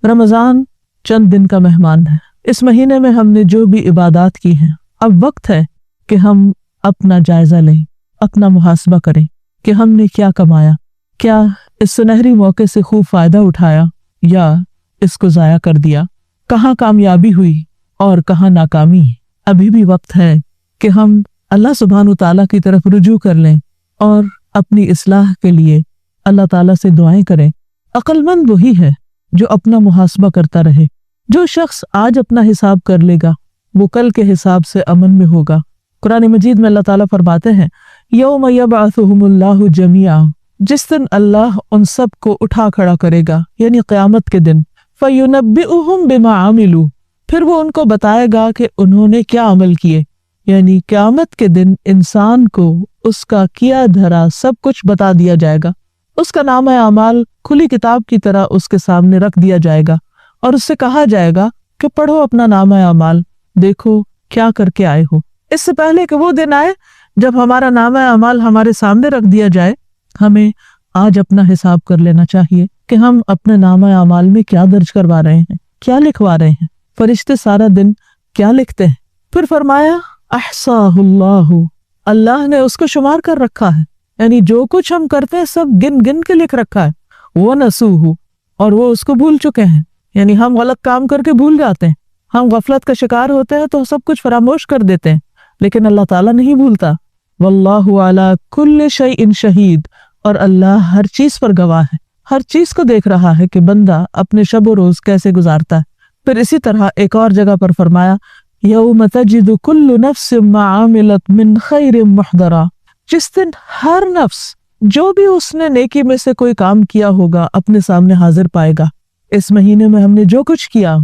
Speaker 2: रमज़ान चंद दिन का मेहमान है। इस महीने में हमने जो भी इबादत की हैं, अब वक्त है कि हम अपना जायजा लें, अपना मुहासबा करें कि हमने क्या कमाया, क्या इस सुनहरी मौके से खूब फायदा उठाया या इसको जाया कर दिया, कहाँ कामयाबी हुई और कहाँ नाकामी। अभी भी वक्त है कि हम अल्लाह सुब्हानहू तआला की तरफ रुजू कर लें और अपनी इस्लाह के लिए अल्लाह ताला से दुआएं करें। अक्लमंद वही है जो अपना मुहासबा करता रहे। जो शख्स आज अपना हिसाब कर लेगा वो कल के हिसाब से अमन में होगा। कुरान मजीद में अल्लाह ताला फरमाते हैं यौम यबअसुहुमुल्लाहु जमीआ, जिस दिन अल्लाह उन सब को उठा खड़ा करेगा यानी क़यामत के दिन, फयुनब्बिउहुम बिमा आमिलू, फिर वो उनको बताएगा कि उन्होंने क्या अमल किए। यानी क़यामत के दिन इंसान को उसका किया धरा सब कुछ बता दिया जाएगा। उसका नाम अमाल खुली किताब की तरह उसके सामने रख दिया जाएगा और उससे कहा जाएगा कि पढ़ो अपना नाम अमाल, देखो क्या करके आए हो। इससे पहले कि वो दिन आए जब हमारा नाम अमाल हमारे सामने रख दिया जाए, हमें आज अपना हिसाब कर लेना चाहिए कि हम अपने नाम अमाल में क्या दर्ज करवा रहे हैं, क्या लिखवा रहे हैं, फरिश्ते सारा दिन क्या लिखते हैं। फिर फरमाया अहसाहुल्लाहु, अल्लाह ने उसको शुमार कर रखा है, यानी जो कुछ हम करते हैं सब गिन गिन के लिख रखा है। वो नसूहु, और वो उसको भूल चुके हैं। यानी हम गलत काम करके भूल जाते हैं, हम गफलत का शिकार होते हैं तो सब कुछ फरामोश कर देते हैं, लेकिन अल्लाह ताला नहीं भूलता। वल्लाहु अला कुल्लि शैइन शहीद, और अल्लाह हर चीज पर गवाह है, हर चीज को देख रहा है कि बंदा अपने शब रोज कैसे गुजारता है। फिर इसी तरह एक और जगह पर फरमाया यौम तजिदु कुल्लु नफ्सिन मा आमिलत मिन खैरिन मुहदरा, जिस दिन हर नफ्स जो भी उसने नेकी में से कोई काम किया होगा अपने सामने हाजिर पाएगा। इस महीने में हमने जो कुछ किया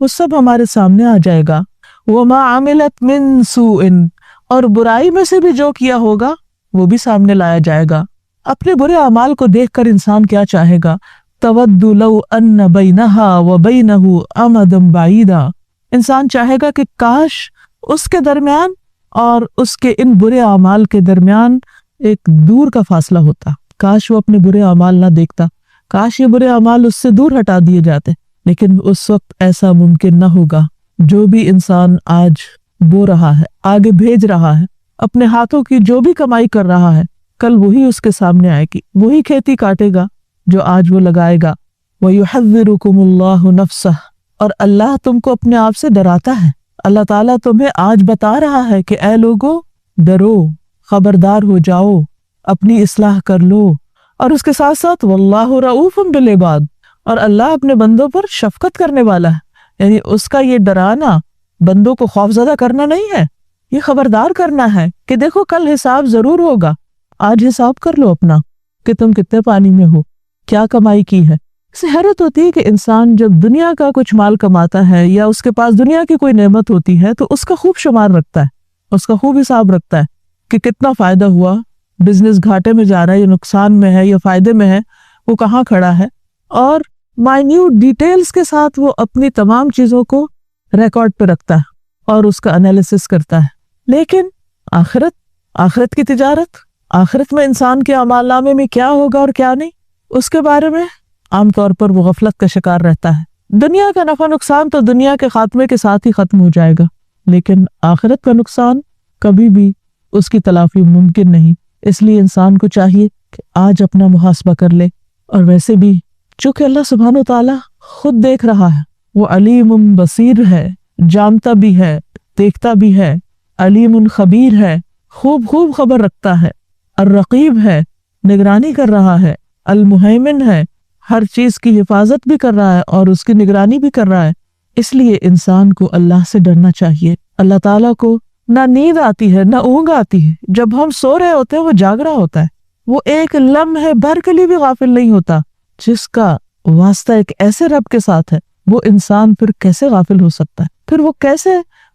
Speaker 2: वो सब हमारे सामने आ जाएगा। वो मा आमिलत मिन सूइन, और बुराई में से भी जो किया होगा वो भी सामने लाया जाएगा। अपने बुरे अमाल को देखकर इंसान क्या चाहेगा, तवद्दु लौ अन्न बैनहा व बैनहु अमदन बाईदा, इंसान चाहेगा कि काश उसके दरमियान और उसके इन बुरे अमाल के दरमियान एक दूर का फासला होता, काश वो अपने बुरे अमाल ना देखता, काश ये बुरे अमाल उससे दूर हटा दिए जाते, लेकिन उस वक्त ऐसा मुमकिन न होगा। जो भी इंसान आज बो रहा है, आगे भेज रहा है, अपने हाथों की जो भी कमाई कर रहा है, कल वही उसके सामने आएगी, वही खेती काटेगा जो आज वो लगाएगा। वयुहज़्ज़िरुकुमुल्लाहु नफ्सह, और अल्लाह तुमको अपने आप से डराता है। अल्लाह ताला तुम्हें आज बता रहा है कि ऐ लोगो डरो, खबरदार हो जाओ, अपनी इस्लाह कर लो। और उसके साथ साथ वल्लाहु रऊफुम बिल इबाद, और अल्लाह अपने बंदों पर शफकत करने वाला है। यानी उसका ये डराना बंदों को खौफजदा करना नहीं है, ये खबरदार करना है कि देखो कल हिसाब जरूर होगा, आज हिसाब कर लो अपना कि तुम कितने पानी में हो, क्या कमाई की है। इससे हैरत होती है कि इंसान जब दुनिया का कुछ माल कमाता है या उसके पास दुनिया की कोई नेमत होती है तो उसका खूब शुमार रखता है, उसका खूब हिसाब रखता है कि कितना फायदा हुआ, बिजनेस घाटे में जा रहा है या नुकसान में है या फायदे में है, वो कहाँ खड़ा है, और माइन्यूट डिटेल्स के साथ वो अपनी तमाम चीजों को रिकॉर्ड पे रखता है और उसका एनालिसिस करता है। लेकिन आखिरत की तिजारत, आखिरत में इंसान के अमालनामे में क्या होगा और क्या नहीं, उसके बारे में आमतौर पर वो गफलत का शिकार रहता है। दुनिया का नफा नुकसान तो दुनिया के खात्मे के साथ ही खत्म हो जाएगा, लेकिन आखिरत का नुकसान कभी भी उसकी तलाफी मुमकिन नहीं। इसलिए इंसान को चाहिए कि आज अपना मुहासबा कर ले। और वैसे भी चूंकि अल्लाह सुब्हानो तआला खुद देख रहा है, وہ علیم بصیر ہے، جانتا بھی ہے، دیکھتا بھی ہے، علیم خبیر ہے، خوب خوب خبر رکھتا ہے، الرقیب ہے، نگرانی کر رہا ہے، المہیمن ہے، ہر چیز کی حفاظت بھی کر رہا ہے اور اس کی نگرانی بھی کر رہا ہے۔ اس لیے انسان کو اللہ سے ڈرنا چاہیے۔ اللہ تعالیٰ کو نہ نیند آتی ہے نہ اونگ آتی ہے، جب ہم سو رہے ہوتے ہیں وہ جاگ رہا ہوتا ہے، وہ ایک لمحے بھر کے لیے بھی غافل نہیں ہوتا۔ جس کا واسطہ ایک ایسے رب کے ساتھ ہے، وہ انسان پھر کیسے غافل ہو سکتا ہے؟ پھر وہ کیسے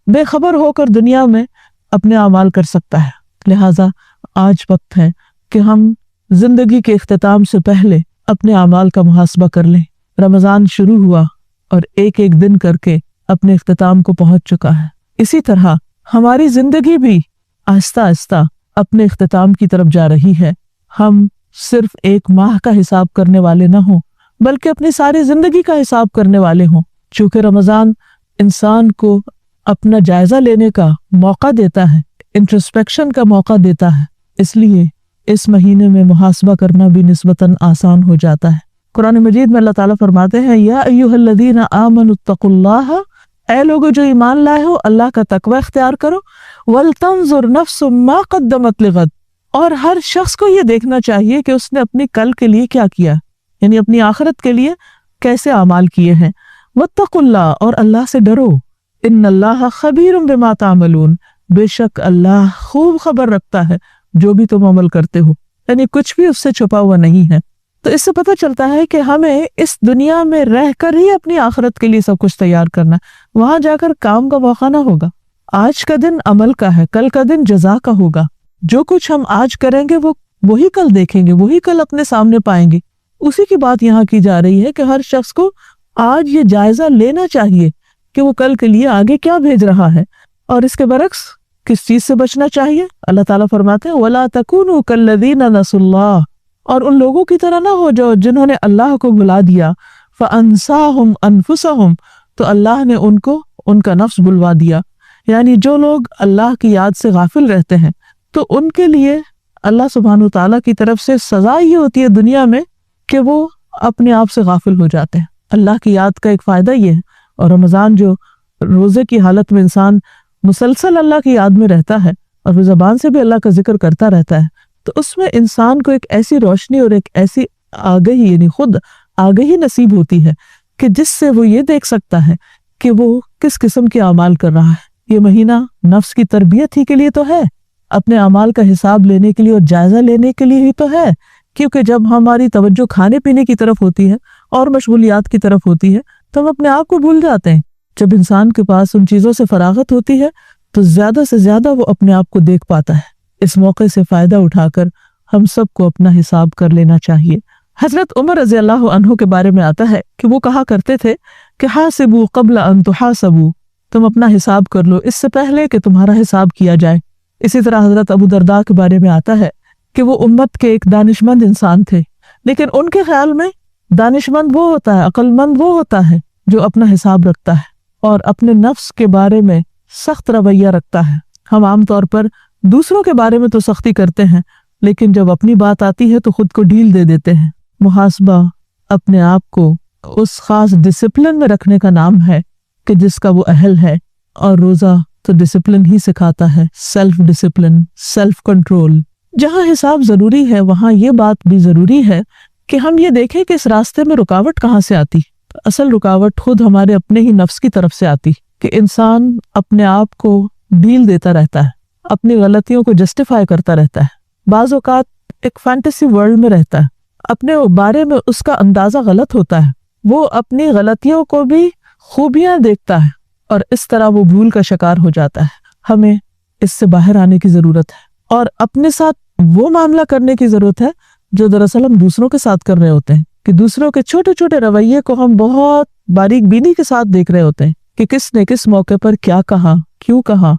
Speaker 2: بے خبر ہو کر دنیا میں اپنے اعمال کر سکتا ہے؟ لہٰذا آج وقت ہے کہ ہم زندگی کے اختتام سے پہلے اپنے اعمال کا محاسبہ کر لیں۔ رمضان شروع ہوا اور ایک ایک دن کر کے اپنے اختتام کو پہنچ چکا ہے۔ اسی طرح ہماری زندگی بھی آہستہ آہستہ اپنے اختتام کی طرف جا رہی ہے۔ ہم صرف ایک ماہ کا حساب کرنے والے نہ ہوں، بلکہ اپنی ساری زندگی کا حساب کرنے والے ہوں۔ چونکہ رمضان انسان کو اپنا جائزہ لینے کا موقع دیتا ہے، انٹرسپیکشن کا موقع دیتا ہے، اس لیے اس مہینے میں محاسبہ کرنا بھی نسبتاً آسان ہو جاتا ہے۔ قرآن مجید میں اللہ تعالیٰ فرماتے ہیں، یا ایھا الذین آمنوا اتقوا اللہ، اے لوگو جو ایمان لائے ہو اللہ کا تقوی اختیار کرو، ولتنظر نفس ما قدمت لغد، اور ہر شخص کو یہ دیکھنا چاہیے کہ اس نے اپنی کل کے لیے کیا کیا، یعنی اپنی آخرت کے لیے کیسے اعمال کیے ہیں۔ واتقوا اللہ، اور اللہ سے ڈرو، ان اللہ خبیر بما تعملون، بے شک اللہ خوب خبر رکھتا ہے جو بھی تم عمل کرتے ہو، یعنی کچھ بھی اس سے چھپا ہوا نہیں ہے۔ تو اس سے پتہ چلتا ہے کہ ہمیں اس دنیا میں رہ کر ہی اپنی آخرت کے لیے سب کچھ تیار کرنا ہے، وہاں جا کر کام کا موقع نہ ہوگا۔ آج کا دن عمل کا ہے، کل کا دن جزا کا ہوگا۔ جو کچھ ہم آج کریں گے وہی کل دیکھیں گے، وہی کل اپنے سامنے پائیں گے۔ اسی کی بات یہاں کی جا رہی ہے کہ ہر شخص کو آج یہ جائزہ لینا چاہیے کہ وہ کل کے لیے آگے کیا بھیج رہا ہے، اور اس کے برعکس کس چیز سے بچنا چاہیے۔ اللہ تعالیٰ فرماتے ہیں وَلَا تَكُونُوا كَالَّذِينَ نَسُوا اللَّهَ، اور ان لوگوں کی طرح نہ ہو جو جنہوں نے اللہ کو بھلا دیا، فَأَنسَاهُمْ أَنفُسَهُمْ، تو اللہ نے ان کو ان کا نفس بلوا دیا۔ یعنی جو لوگ اللہ کی یاد سے غافل رہتے ہیں تو ان کے لیے اللہ سبحانہ وتعالیٰ کی طرف سے سزا یہ ہوتی ہے دنیا میں کہ وہ اپنے آپ سے غافل ہو جاتے ہیں۔ اللہ کی یاد کا ایک فائدہ یہ ہے، اور رمضان جو روزے کی حالت میں انسان مسلسل اللہ کی یاد میں رہتا ہے اور وہ زبان سے بھی اللہ کا ذکر کرتا رہتا ہے، تو اس میں انسان کو ایک ایسی روشنی اور ایک ایسی آگہی، یعنی خود آگہی نصیب ہوتی ہے کہ جس سے وہ یہ دیکھ سکتا ہے کہ وہ کس قسم کے اعمال کر رہا ہے۔ یہ مہینہ نفس کی تربیت ہی کے لیے تو ہے، اپنے اعمال کا حساب لینے کے لیے اور جائزہ لینے کے لیے ہی تو ہے، کیونکہ جب ہماری توجہ کھانے پینے کی طرف ہوتی ہے اور مشغولیات کی طرف ہوتی ہے تو ہم اپنے آپ کو بھول جاتے ہیں۔ جب انسان کے پاس ان چیزوں سے فراغت ہوتی ہے تو زیادہ سے زیادہ وہ اپنے آپ کو دیکھ پاتا ہے۔ اس موقع سے فائدہ اٹھا کر ہم سب کو اپنا حساب کر لینا چاہیے۔ حضرت عمر رضی اللہ عنہ کے بارے میں آتا ہے کہ وہ کہا کرتے تھے کہ حاسبوا قبل ان تحاسبوا، تم اپنا حساب کر لو اس سے پہلے کہ تمہارا حساب کیا جائے۔ اسی طرح حضرت ابو درداء کے بارے میں آتا ہے کہ وہ امت کے ایک دانش مند انسان تھے، لیکن ان کے خیال میں دانش مند وہ ہوتا ہے، عقل مند وہ ہوتا ہے جو اپنا حساب رکھتا ہے اور اپنے نفس کے بارے میں سخت رویہ رکھتا ہے۔ ہم عام طور پر دوسروں کے بارے میں تو سختی کرتے ہیں، لیکن جب اپنی بات آتی ہے تو خود کو ڈھیل دے دیتے ہیں۔ محاسبہ اپنے آپ کو اس خاص ڈسپلن میں رکھنے کا نام ہے کہ جس کا وہ اہل ہے، اور روزہ تو ڈسپلن ہی سکھاتا ہے، سیلف ڈسپلن، سیلف کنٹرول۔ جہاں حساب ضروری ہے وہاں یہ بات بھی ضروری ہے کہ ہم یہ دیکھیں کہ اس راستے میں رکاوٹ کہاں سے آتی۔ اصل رکاوٹ خود ہمارے اپنے ہی نفس کی طرف سے آتی کہ انسان اپنے آپ کو ڈھیل دیتا رہتا ہے، اپنی غلطیوں کو جسٹیفائی کرتا رہتا ہے، بعض اوقات ایک فینٹیسی ورلڈ میں رہتا ہے، اپنے بارے میں اس کا اندازہ غلط ہوتا ہے، وہ اپنی غلطیوں کو بھی خوبیاں دیکھتا ہے اور اس طرح وہ بھول کا شکار ہو جاتا ہے۔ ہمیں اس سے باہر آنے کی ضرورت ہے اور اپنے ساتھ وہ معاملہ کرنے کی ضرورت ہے جو دراصل ہم دوسروں کے ساتھ کر رہے ہوتے ہیں، کہ دوسروں کے چھوٹے چھوٹے رویے کو ہم بہت باریک بینی کے ساتھ دیکھ رہے ہوتے ہیں کہ کس نے کس موقع پر کیا کہا، کیوں کہا،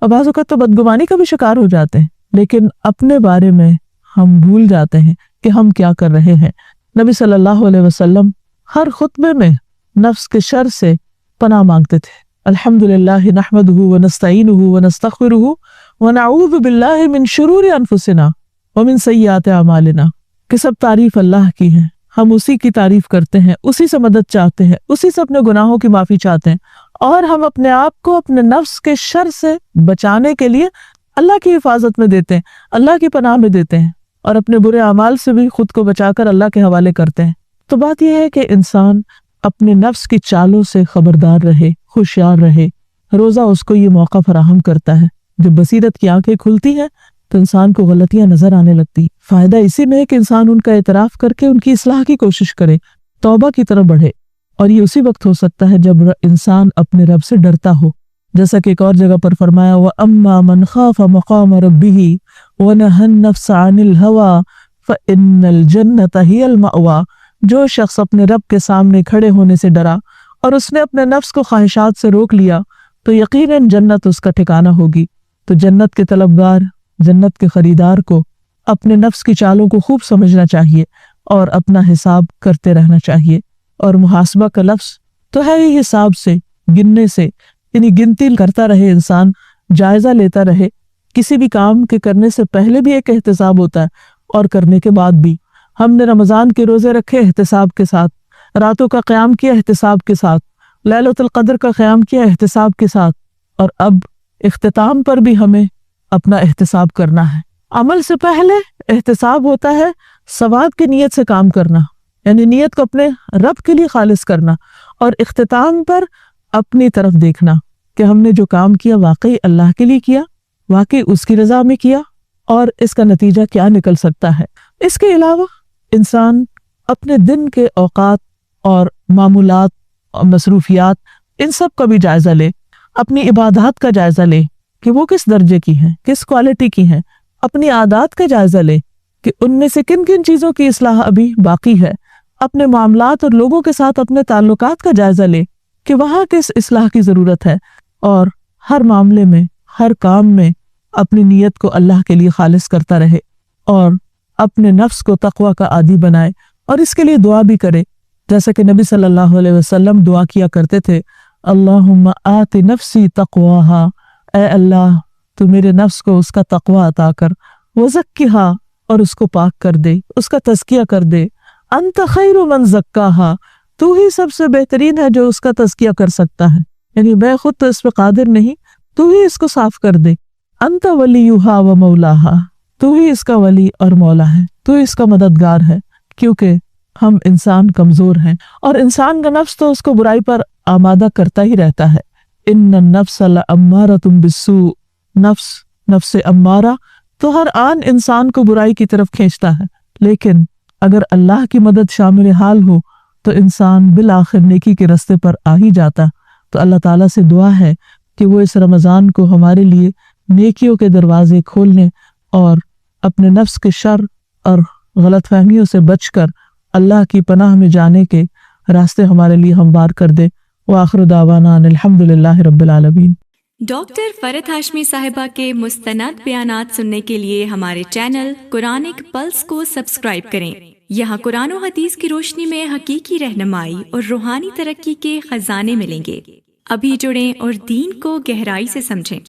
Speaker 2: اور بعض اوقات تو بدگمانی کا بھی شکار ہو جاتے ہیں، لیکن اپنے بارے میں ہم بھول جاتے ہیں کہ ہم کیا کر رہے ہیں۔ نبی صلی اللہ علیہ وسلم ہر خطبے میں نفس کے شر سے پناہ مانگتے تھے۔ الحمدللہ نحمدہ ونستعینہ ونستغفرہ ونعوذ باللہ من شرور انفسنا ومن سیئات اعمالنا، کہ سب تعریف اللہ کی ہے، हम उसी की तारीफ करते हैं, उसी से मदद चाहते हैं, उसी से अपने गुनाहों की माफी चाहते हैं, और हम अपने आप को अपने नफ्स के शर से बचाने के लिए अल्लाह की हिफाजत में देते हैं, अल्लाह की पनाह में देते हैं, और अपने बुरे अमाल से भी खुद को बचाकर अल्लाह के हवाले करते हैं। तो बात यह है कि इंसान अपने नफ्स की चालों से खबरदार रहे, होशियार रहे। रोजा उसको ये मौका फराहम करता है। जब बसीरत की आंखें खुलती हैं तो इंसान को गलतियां नजर आने लगती। फायदा इसी में है कि इंसान उनका एतराफ करके उनकी इस्लाह की कोशिश करे, तौबा की तरफ बढ़े, और ये उसी वक्त हो सकता है जब इंसान अपने रब से डरता हो। जैसा कि एक और जगह पर फरमाया, व अम्मा मन खाफ मकाम रब्बिही व नहन नफ्स अनिल हवा फइन्नल जन्नत हियल मअवा। जो शख्स अपने रब के सामने खड़े होने से डरा और उसने अपने नफ्स को ख्वाहिशात से रोक लिया तो यकीनन जन्नत उसका ठिकाना होगी। तो जन्नत के तलबगार, जन्नत के खरीदार को अपने नफ्स की चालों को खूब समझना चाहिए और अपना हिसाब करते रहना चाहिए। और मुहासबा का लफ्ज तो है ही हिसाब से, गिनने से, यानी गिनती करता रहे इंसान, जायजा लेता रहे। किसी भी काम के करने से पहले भी एक एहतिसाब होता है और करने के बाद भी। हमने रमजान के रोजे रखे एहतिसाब के साथ, रातों का क़याम किया एहतिसाब के साथ, लैलतुल क़द्र का क़याम किया एहतिसाब के साथ, और अब इख्तिताम पर भी हमें अपना एहतिसाब करना है। अमल से पहले एहतिसाब होता है सवाब की नीयत से काम करना, यानी नीयत को अपने रब के लिए खालिस करना, और इख्तिताम पर अपनी तरफ देखना कि हमने जो काम किया वाकई अल्लाह के लिए किया, वाकई उसकी रजा में किया, और इसका नतीजा क्या निकल सकता है। इसके अलावा इंसान अपने दिन के औकात और मामूलात और मसरूफियात, इन सब का भी जायजा ले, अपनी इबादत का जायजा ले कि वो किस दर्जे की हैं, किस क्वालिटी की हैं, अपनी आदत का जायजा ले कि उनमें से किन किन चीज़ों की इस्लाह अभी बाकी है, अपने मामलात और लोगों के साथ अपने ताल्लुकात का जायजा ले कि वहाँ किस इस्लाह की ज़रूरत है, और हर मामले में, हर काम में अपनी नीयत को अल्लाह के लिए खालिस करता रहे और अपने नफ्स को तक़वा का आदी बनाए, और इसके लिए दुआ भी करे। जैसा कि नबी सल्लल्लाहु अलैहि वसल्लम दुआ किया करते थे, अल्लाहुम्मा आति नफ्सी तक़वाहा, ऐ अल्लाह तू मेरे नफ्स को उसका तक़वा अता कर, वज़क्किहा, और उसको पाक कर दे, उसका तज़किया कर दे, अंत खैरु मन ज़क्काहा, तू ही सबसे बेहतरीन है जो उसका तज़किया कर सकता है, यानी मैं खुद तो इस पे कादिर नहीं, तू ही इसको साफ कर दे। अंत वलीयुहा व मौलाहा, तू ही इसका वली और मौला है, तू इसका मददगार है, क्योंकि हम इंसान कमजोर हैं और इंसान का नफ्स तो उसको बुराई पर आमादा करता ही रहता है। इन्नन नफ्स लअम्मारतुम बिस्सू, नफ्स अम्मारा तो हर आन इंसान को बुराई की तरफ खींचता है, लेकिन अगर अल्लाह की मदद शामिल हाल हो तो इंसान बिल आखिर नेकी के रास्ते पर आ ही जाता। तो अल्लाह ताला से दुआ है कि वो इस रमज़ान को हमारे लिए नेकियों के दरवाजे खोलने और अपने नफ्स के शर और गलत फहमियों से बचकर अल्लाह की पनाह में जाने के रास्ते हमारे लिए हमवार कर दे। व आखिर दावाना अल्हम्दुलिल्लाहि रब्बिल आलमीन।
Speaker 1: डॉक्टर फरहत हाशमी साहिबा के मुस्तनद बयानात सुनने के लिए हमारे चैनल कुरानिक पल्स को सब्सक्राइब करें। यहाँ कुरान और हदीस की रोशनी में हकीकी रहनुमाई और रूहानी तरक्की के खजाने मिलेंगे। अभी जुड़ें और दीन को गहराई से समझें।